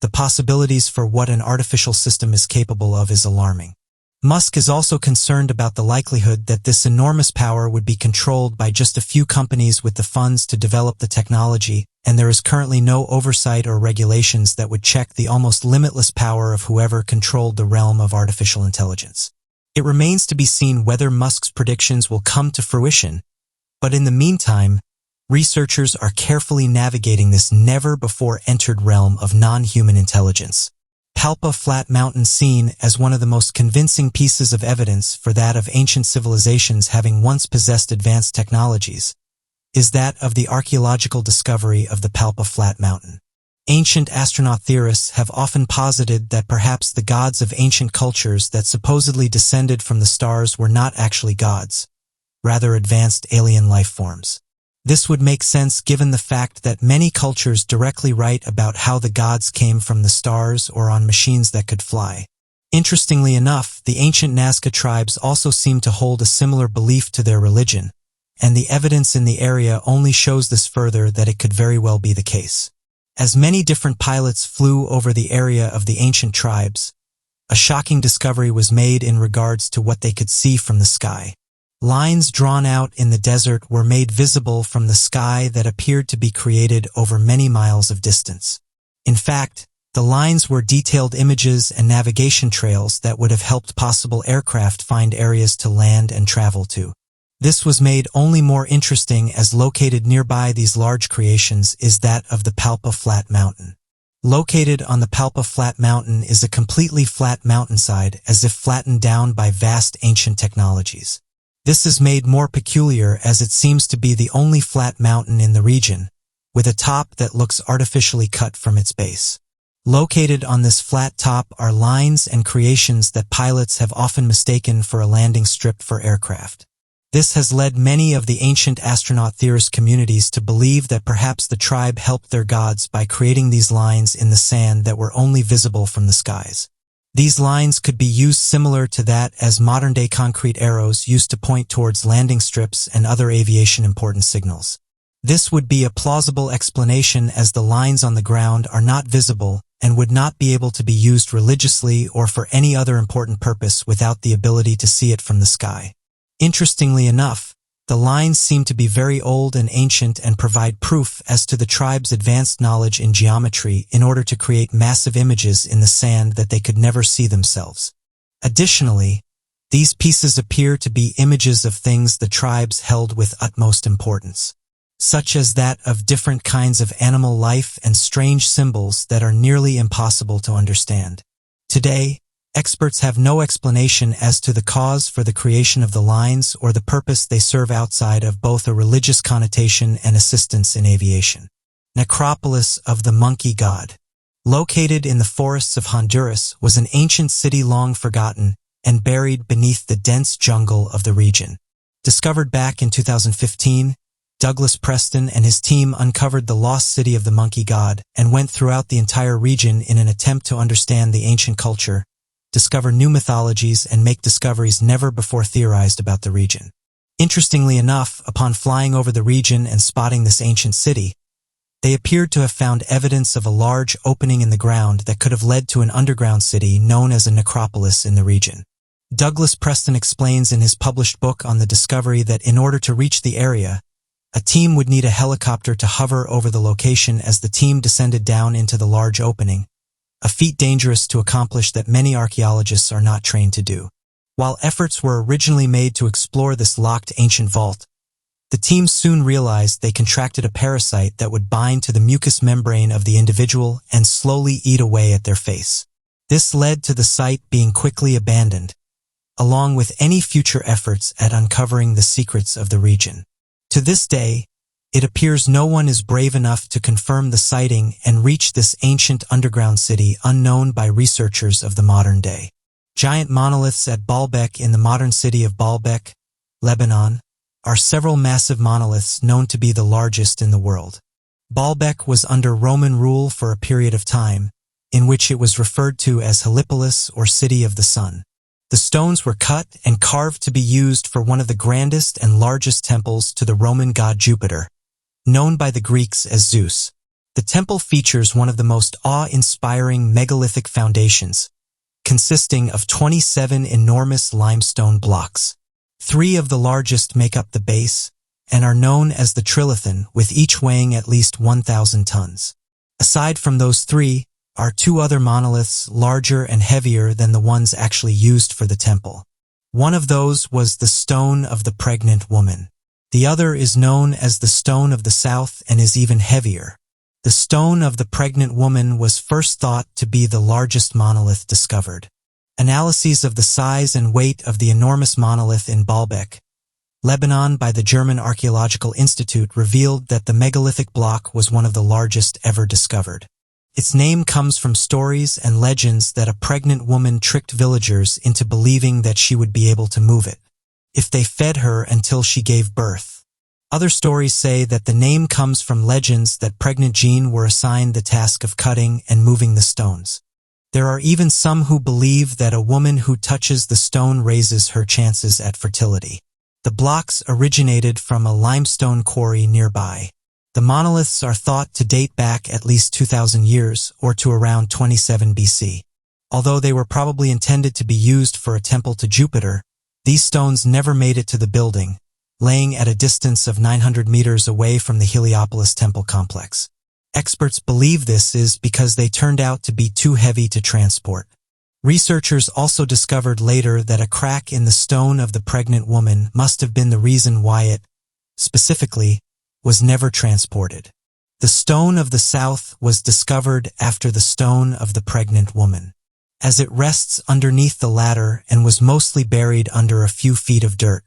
the possibilities for what an artificial system is capable of is alarming. Musk is also concerned about the likelihood that this enormous power would be controlled by just a few companies with the funds to develop the technology, and there is currently no oversight or regulations that would check the almost limitless power of whoever controlled the realm of artificial intelligence. It remains to be seen whether Musk's predictions will come to fruition, but in the meantime, researchers are carefully navigating this never-before-entered realm of non-human intelligence. Palpa Flat Mountain, seen as one of the most convincing pieces of evidence for that of ancient civilizations having once possessed advanced technologies, is that of the archaeological discovery of the Palpa Flat Mountain. Ancient astronaut theorists have often posited that perhaps the gods of ancient cultures that supposedly descended from the stars were not actually gods, rather advanced alien life forms. This would make sense given the fact that many cultures directly write about how the gods came from the stars or on machines that could fly. Interestingly enough, the ancient Nazca tribes also seem to hold a similar belief to their religion, and the evidence in the area only shows this further that it could very well be the case. As many different pilots flew over the area of the ancient tribes, a shocking discovery was made in regards to what they could see from the sky. Lines drawn out in the desert were made visible from the sky that appeared to be created over many miles of distance. In fact, the lines were detailed images and navigation trails that would have helped possible aircraft find areas to land and travel to. This was made only more interesting as located nearby these large creations is that of the Palpa Flat Mountain. Located on the Palpa Flat Mountain is a completely flat mountainside as if flattened down by vast ancient technologies. This is made more peculiar as it seems to be the only flat mountain in the region, with a top that looks artificially cut from its base. Located on this flat top are lines and creations that pilots have often mistaken for a landing strip for aircraft. This has led many of the ancient astronaut theorist communities to believe that perhaps the tribe helped their gods by creating these lines in the sand that were only visible from the skies. These lines could be used similar to that as modern-day concrete arrows used to point towards landing strips and other aviation important signals. This would be a plausible explanation as the lines on the ground are not visible and would not be able to be used religiously or for any other important purpose without the ability to see it from the sky. Interestingly enough, the lines seem to be very old and ancient and provide proof as to the tribe's advanced knowledge in geometry in order to create massive images in the sand that they could never see themselves. Additionally, these pieces appear to be images of things the tribes held with utmost importance, such as that of different kinds of animal life and strange symbols that are nearly impossible to understand. Today, experts have no explanation as to the cause for the creation of the lines or the purpose they serve outside of both a religious connotation and assistance in aviation. Necropolis of the Monkey God. Located in the forests of Honduras was an ancient city long forgotten and buried beneath the dense jungle of the region. Discovered back in 2015, Douglas Preston and his team uncovered the lost city of the monkey god and went throughout the entire region in an attempt to understand the ancient culture, discover new mythologies, and make discoveries never before theorized about the region. Interestingly enough, upon flying over the region and spotting this ancient city, they appeared to have found evidence of a large opening in the ground that could have led to an underground city known as a necropolis in the region. Douglas Preston explains in his published book on the discovery that in order to reach the area, a team would need a helicopter to hover over the location as the team descended down into the large opening, a feat dangerous to accomplish that many archaeologists are not trained to do. While efforts were originally made to explore this locked ancient vault, the team soon realized they contracted a parasite that would bind to the mucous membrane of the individual and slowly eat away at their face. This led to the site being quickly abandoned, along with any future efforts at uncovering the secrets of the region. To this day, it appears no one is brave enough to confirm the sighting and reach this ancient underground city unknown by researchers of the modern day. Giant monoliths at Baalbek in the modern city of Baalbek, Lebanon, are several massive monoliths known to be the largest in the world. Baalbek was under Roman rule for a period of time, in which it was referred to as Heliopolis or City of the Sun. The stones were cut and carved to be used for one of the grandest and largest temples to the Roman god Jupiter, known by the Greeks as Zeus. The temple features one of the most awe-inspiring megalithic foundations, consisting of 27 enormous limestone blocks. 3 of the largest make up the base and are known as the trilithon, with each weighing at least 1,000 tons. Aside from those 3, are 2 other monoliths larger and heavier than the ones actually used for the temple. One of those was the Stone of the Pregnant Woman. The other is known as the Stone of the South and is even heavier. The Stone of the Pregnant Woman was first thought to be the largest monolith discovered. Analyses of the size and weight of the enormous monolith in Baalbek, Lebanon by the German Archaeological Institute revealed that the megalithic block was one of the largest ever discovered. Its name comes from stories and legends that a pregnant woman tricked villagers into believing that she would be able to move it if they fed her until she gave birth. Other stories say that the name comes from legends that pregnant Jean were assigned the task of cutting and moving the stones. There are even some who believe that a woman who touches the stone raises her chances at fertility. The blocks originated from a limestone quarry nearby. The monoliths are thought to date back at least 2,000 years or to around 27 BC. Although they were probably intended to be used for a temple to Jupiter, these stones never made it to the building, laying at a distance of 900 meters away from the Heliopolis temple complex. Experts believe this is because they turned out to be too heavy to transport. Researchers also discovered later that a crack in the Stone of the Pregnant Woman must have been the reason why it, specifically, was never transported. The Stone of the South was discovered after the Stone of the Pregnant Woman, as it rests underneath the latter and was mostly buried under a few feet of dirt.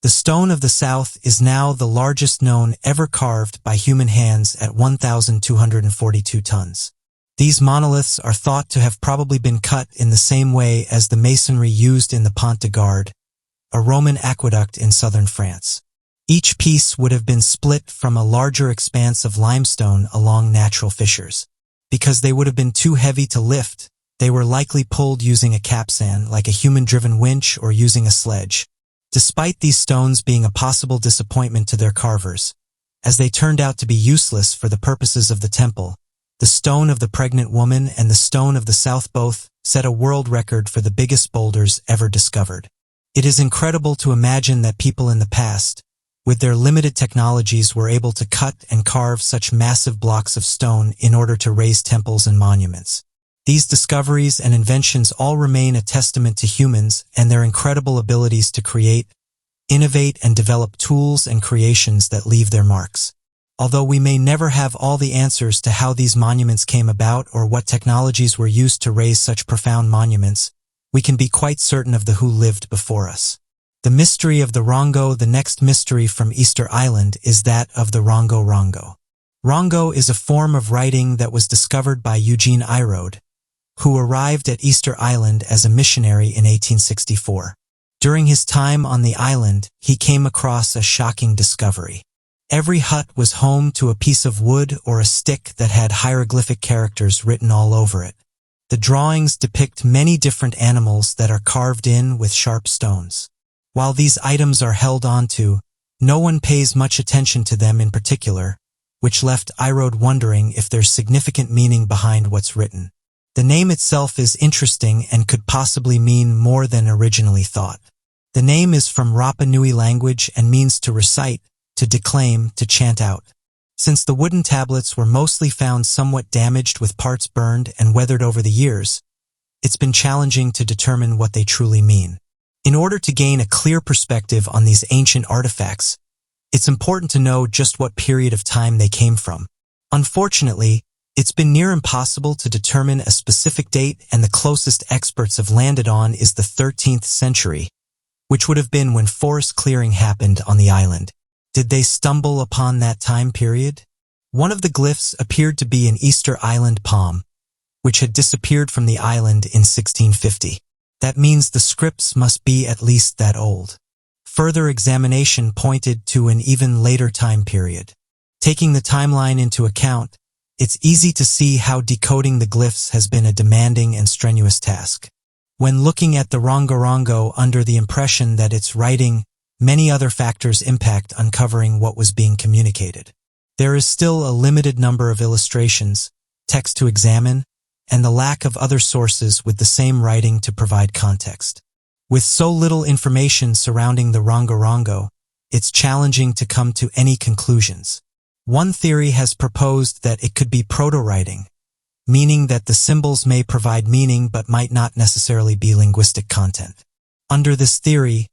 The Stone of the South is now the largest known ever carved by human hands at 1,242 tons. These monoliths are thought to have probably been cut in the same way as the masonry used in the Pont de Garde, a Roman aqueduct in southern France. Each piece would have been split from a larger expanse of limestone along natural fissures. Because they would have been too heavy to lift, they were likely pulled using a capstan like a human-driven winch or using a sledge. Despite these stones being a possible disappointment to their carvers, as they turned out to be useless for the purposes of the temple, the Stone of the Pregnant Woman and the Stone of the South both set a world record for the biggest boulders ever discovered. It is incredible to imagine that people in the past, with their limited technologies, were able to cut and carve such massive blocks of stone in order to raise temples and monuments. These discoveries and inventions all remain a testament to humans and their incredible abilities to create, innovate, and develop tools and creations that leave their marks. Although we may never have all the answers to how these monuments came about or what technologies were used to raise such profound monuments, we can be quite certain of the who lived before us. The mystery of the Rongo. The next mystery from Easter Island is that of the Rongo Rongo. Rongo is a form of writing that was discovered by Eugene Ayrode, who arrived at Easter Island as a missionary in 1864. During his time on the island, he came across a shocking discovery. Every hut was home to a piece of wood or a stick that had hieroglyphic characters written all over it. The drawings depict many different animals that are carved in with sharp stones. While these items are held onto, no one pays much attention to them in particular, which left Irode wondering if there's significant meaning behind what's written. The name itself is interesting and could possibly mean more than originally thought. The name is from Rapa Nui language and means to recite, to declaim, to chant out. Since the wooden tablets were mostly found somewhat damaged with parts burned and weathered over the years, it's been challenging to determine what they truly mean. In order to gain a clear perspective on these ancient artifacts, it's important to know just what period of time they came from. Unfortunately, it's been near impossible to determine a specific date, and the closest experts have landed on is the 13th century, which would have been when forest clearing happened on the island. Did they stumble upon that time period? One of the glyphs appeared to be an Easter Island palm, which had disappeared from the island in 1650. That means the scripts must be at least that old. Further examination pointed to an even later time period. Taking the timeline into account, it's easy to see how decoding the glyphs has been a demanding and strenuous task. When looking at the Rongorongo under the impression that it's writing, many other factors impact uncovering what was being communicated. There is still a limited number of illustrations, text to examine, and the lack of other sources with the same writing to provide context. With so little information surrounding the Rongorongo, it's challenging to come to any conclusions. One theory has proposed that it could be proto-writing, meaning that the symbols may provide meaning but might not necessarily be linguistic content. Under this theory,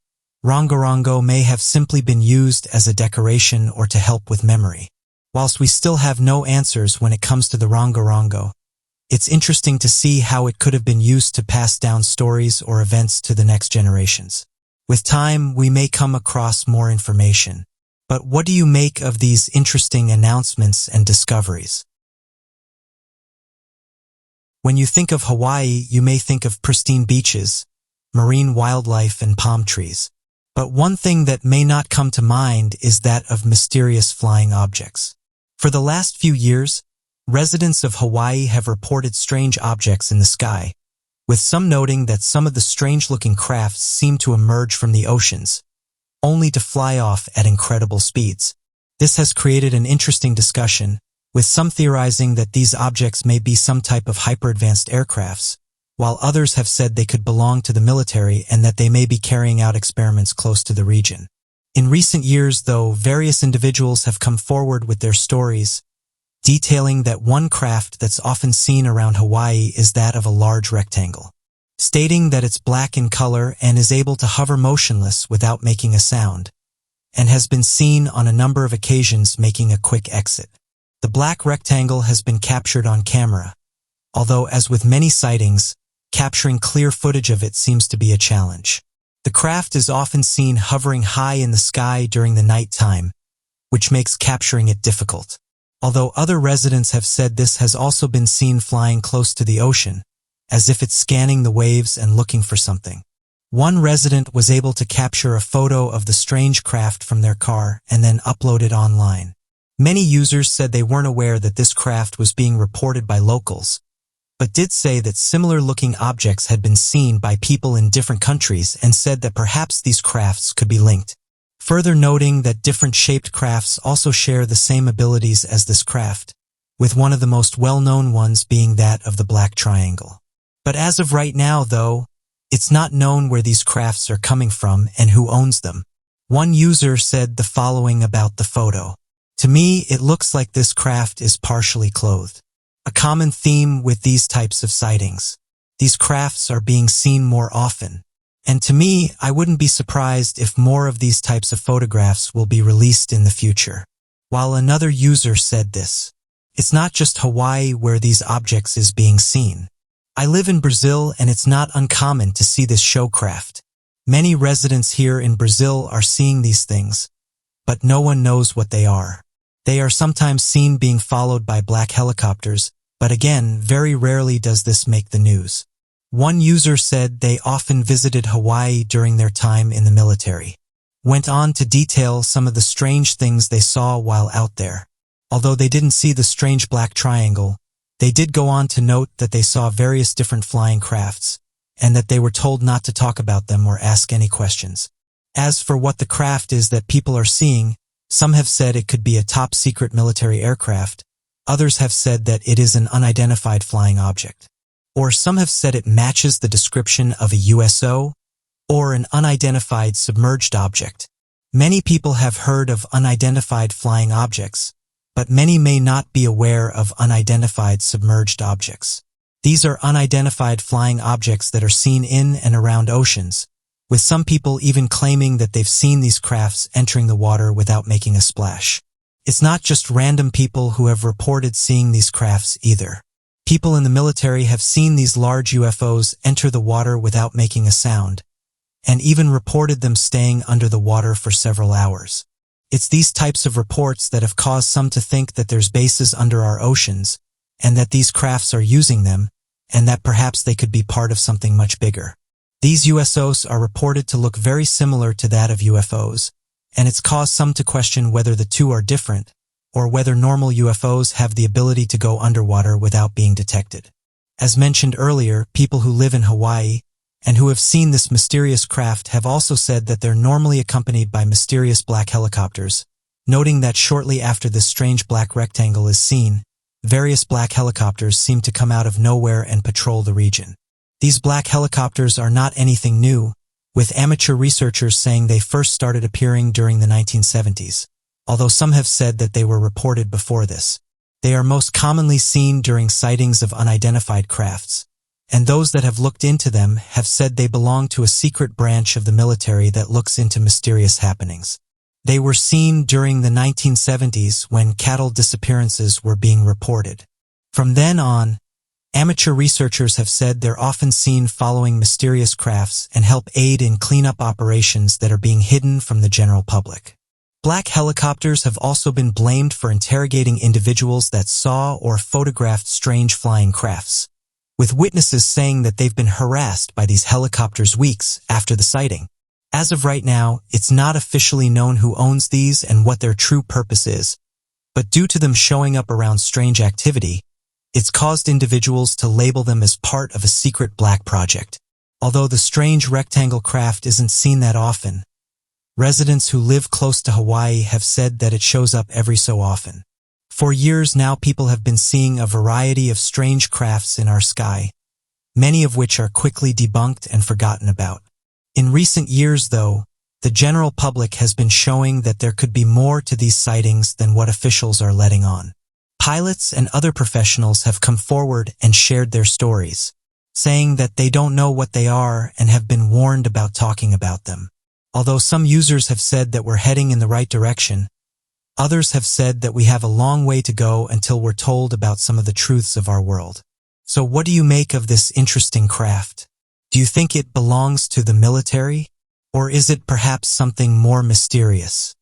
Rongorongo may have simply been used as a decoration or to help with memory. Whilst we still have no answers when it comes to the Rongorongo, it's interesting to see how it could have been used to pass down stories or events to the next generations. With time, we may come across more information. But what do you make of these interesting announcements and discoveries? When you think of Hawaii, you may think of pristine beaches, marine wildlife, and palm trees. But one thing that may not come to mind is that of mysterious flying objects. For the last few years, residents of Hawaii have reported strange objects in the sky, with some noting that some of the strange-looking crafts seem to emerge from the oceans, only to fly off at incredible speeds. This has created an interesting discussion, with some theorizing that these objects may be some type of hyper-advanced aircrafts, while others have said they could belong to the military and that they may be carrying out experiments close to the region. In recent years, though, various individuals have come forward with their stories, detailing that one craft that's often seen around Hawaii is that of a large rectangle, stating that it's black in color and is able to hover motionless without making a sound, and has been seen on a number of occasions making a quick exit. The black rectangle has been captured on camera, although as with many sightings, capturing clear footage of it seems to be a challenge. The craft is often seen hovering high in the sky during the night time, which makes capturing it difficult. Although other residents have said this has also been seen flying close to the ocean, as if it's scanning the waves and looking for something. One resident was able to capture a photo of the strange craft from their car and then upload it online. Many users said they weren't aware that this craft was being reported by locals, but did say that similar-looking objects had been seen by people in different countries and said that perhaps these crafts could be linked. Further noting that different shaped crafts also share the same abilities as this craft, with one of the most well-known ones being that of the Black Triangle. But as of right now, though, it's not known where these crafts are coming from and who owns them. One user said the following about the photo. To me, it looks like this craft is partially clothed. A common theme with these types of sightings. These crafts are being seen more often. And to me, I wouldn't be surprised if more of these types of photographs will be released in the future. While another user said this, it's not just Hawaii where these objects is being seen. I live in Brazil and it's not uncommon to see this show craft. Many residents here in Brazil are seeing these things, but no one knows what they are. They are sometimes seen being followed by black helicopters, but again, very rarely does this make the news. One user said they often visited Hawaii during their time in the military. Went on to detail some of the strange things they saw while out there. Although they didn't see the strange black triangle, they did go on to note that they saw various different flying crafts, and that they were told not to talk about them or ask any questions. As for what the craft is that people are seeing, some have said it could be a top-secret military aircraft, others have said that it is an unidentified flying object. Or some have said it matches the description of a USO, or an unidentified submerged object. Many people have heard of unidentified flying objects, but many may not be aware of unidentified submerged objects. These are unidentified flying objects that are seen in and around oceans, with some people even claiming that they've seen these crafts entering the water without making a splash. It's not just random people who have reported seeing these crafts either. People in the military have seen these large UFOs enter the water without making a sound, and even reported them staying under the water for several hours. It's these types of reports that have caused some to think that there's bases under our oceans, and that these crafts are using them, and that perhaps they could be part of something much bigger. These USOs are reported to look very similar to that of UFOs, and it's caused some to question whether the two are different, or whether normal UFOs have the ability to go underwater without being detected. As mentioned earlier, people who live in Hawaii and who have seen this mysterious craft have also said that they're normally accompanied by mysterious black helicopters, noting that shortly after this strange black rectangle is seen, various black helicopters seem to come out of nowhere and patrol the region. These black helicopters are not anything new, with amateur researchers saying they first started appearing during the 1970s, although some have said that they were reported before this. They are most commonly seen during sightings of unidentified crafts, and those that have looked into them have said they belong to a secret branch of the military that looks into mysterious happenings. They were seen during the 1970s when cattle disappearances were being reported. From then on, amateur researchers have said they're often seen following mysterious crafts and help aid in cleanup operations that are being hidden from the general public. Black helicopters have also been blamed for interrogating individuals that saw or photographed strange flying crafts, with witnesses saying that they've been harassed by these helicopters weeks after the sighting. As of right now, it's not officially known who owns these and what their true purpose is, but due to them showing up around strange activity, it's caused individuals to label them as part of a secret black project. Although the strange rectangle craft isn't seen that often, residents who live close to Hawaii have said that it shows up every so often. For years now, people have been seeing a variety of strange crafts in our sky, many of which are quickly debunked and forgotten about. In recent years, though, the general public has been showing that there could be more to these sightings than what officials are letting on. Pilots and other professionals have come forward and shared their stories, saying that they don't know what they are and have been warned about talking about them. Although some users have said that we're heading in the right direction, others have said that we have a long way to go until we're told about some of the truths of our world. So what do you make of this interesting craft? Do you think it belongs to the military? Or is it perhaps something more mysterious?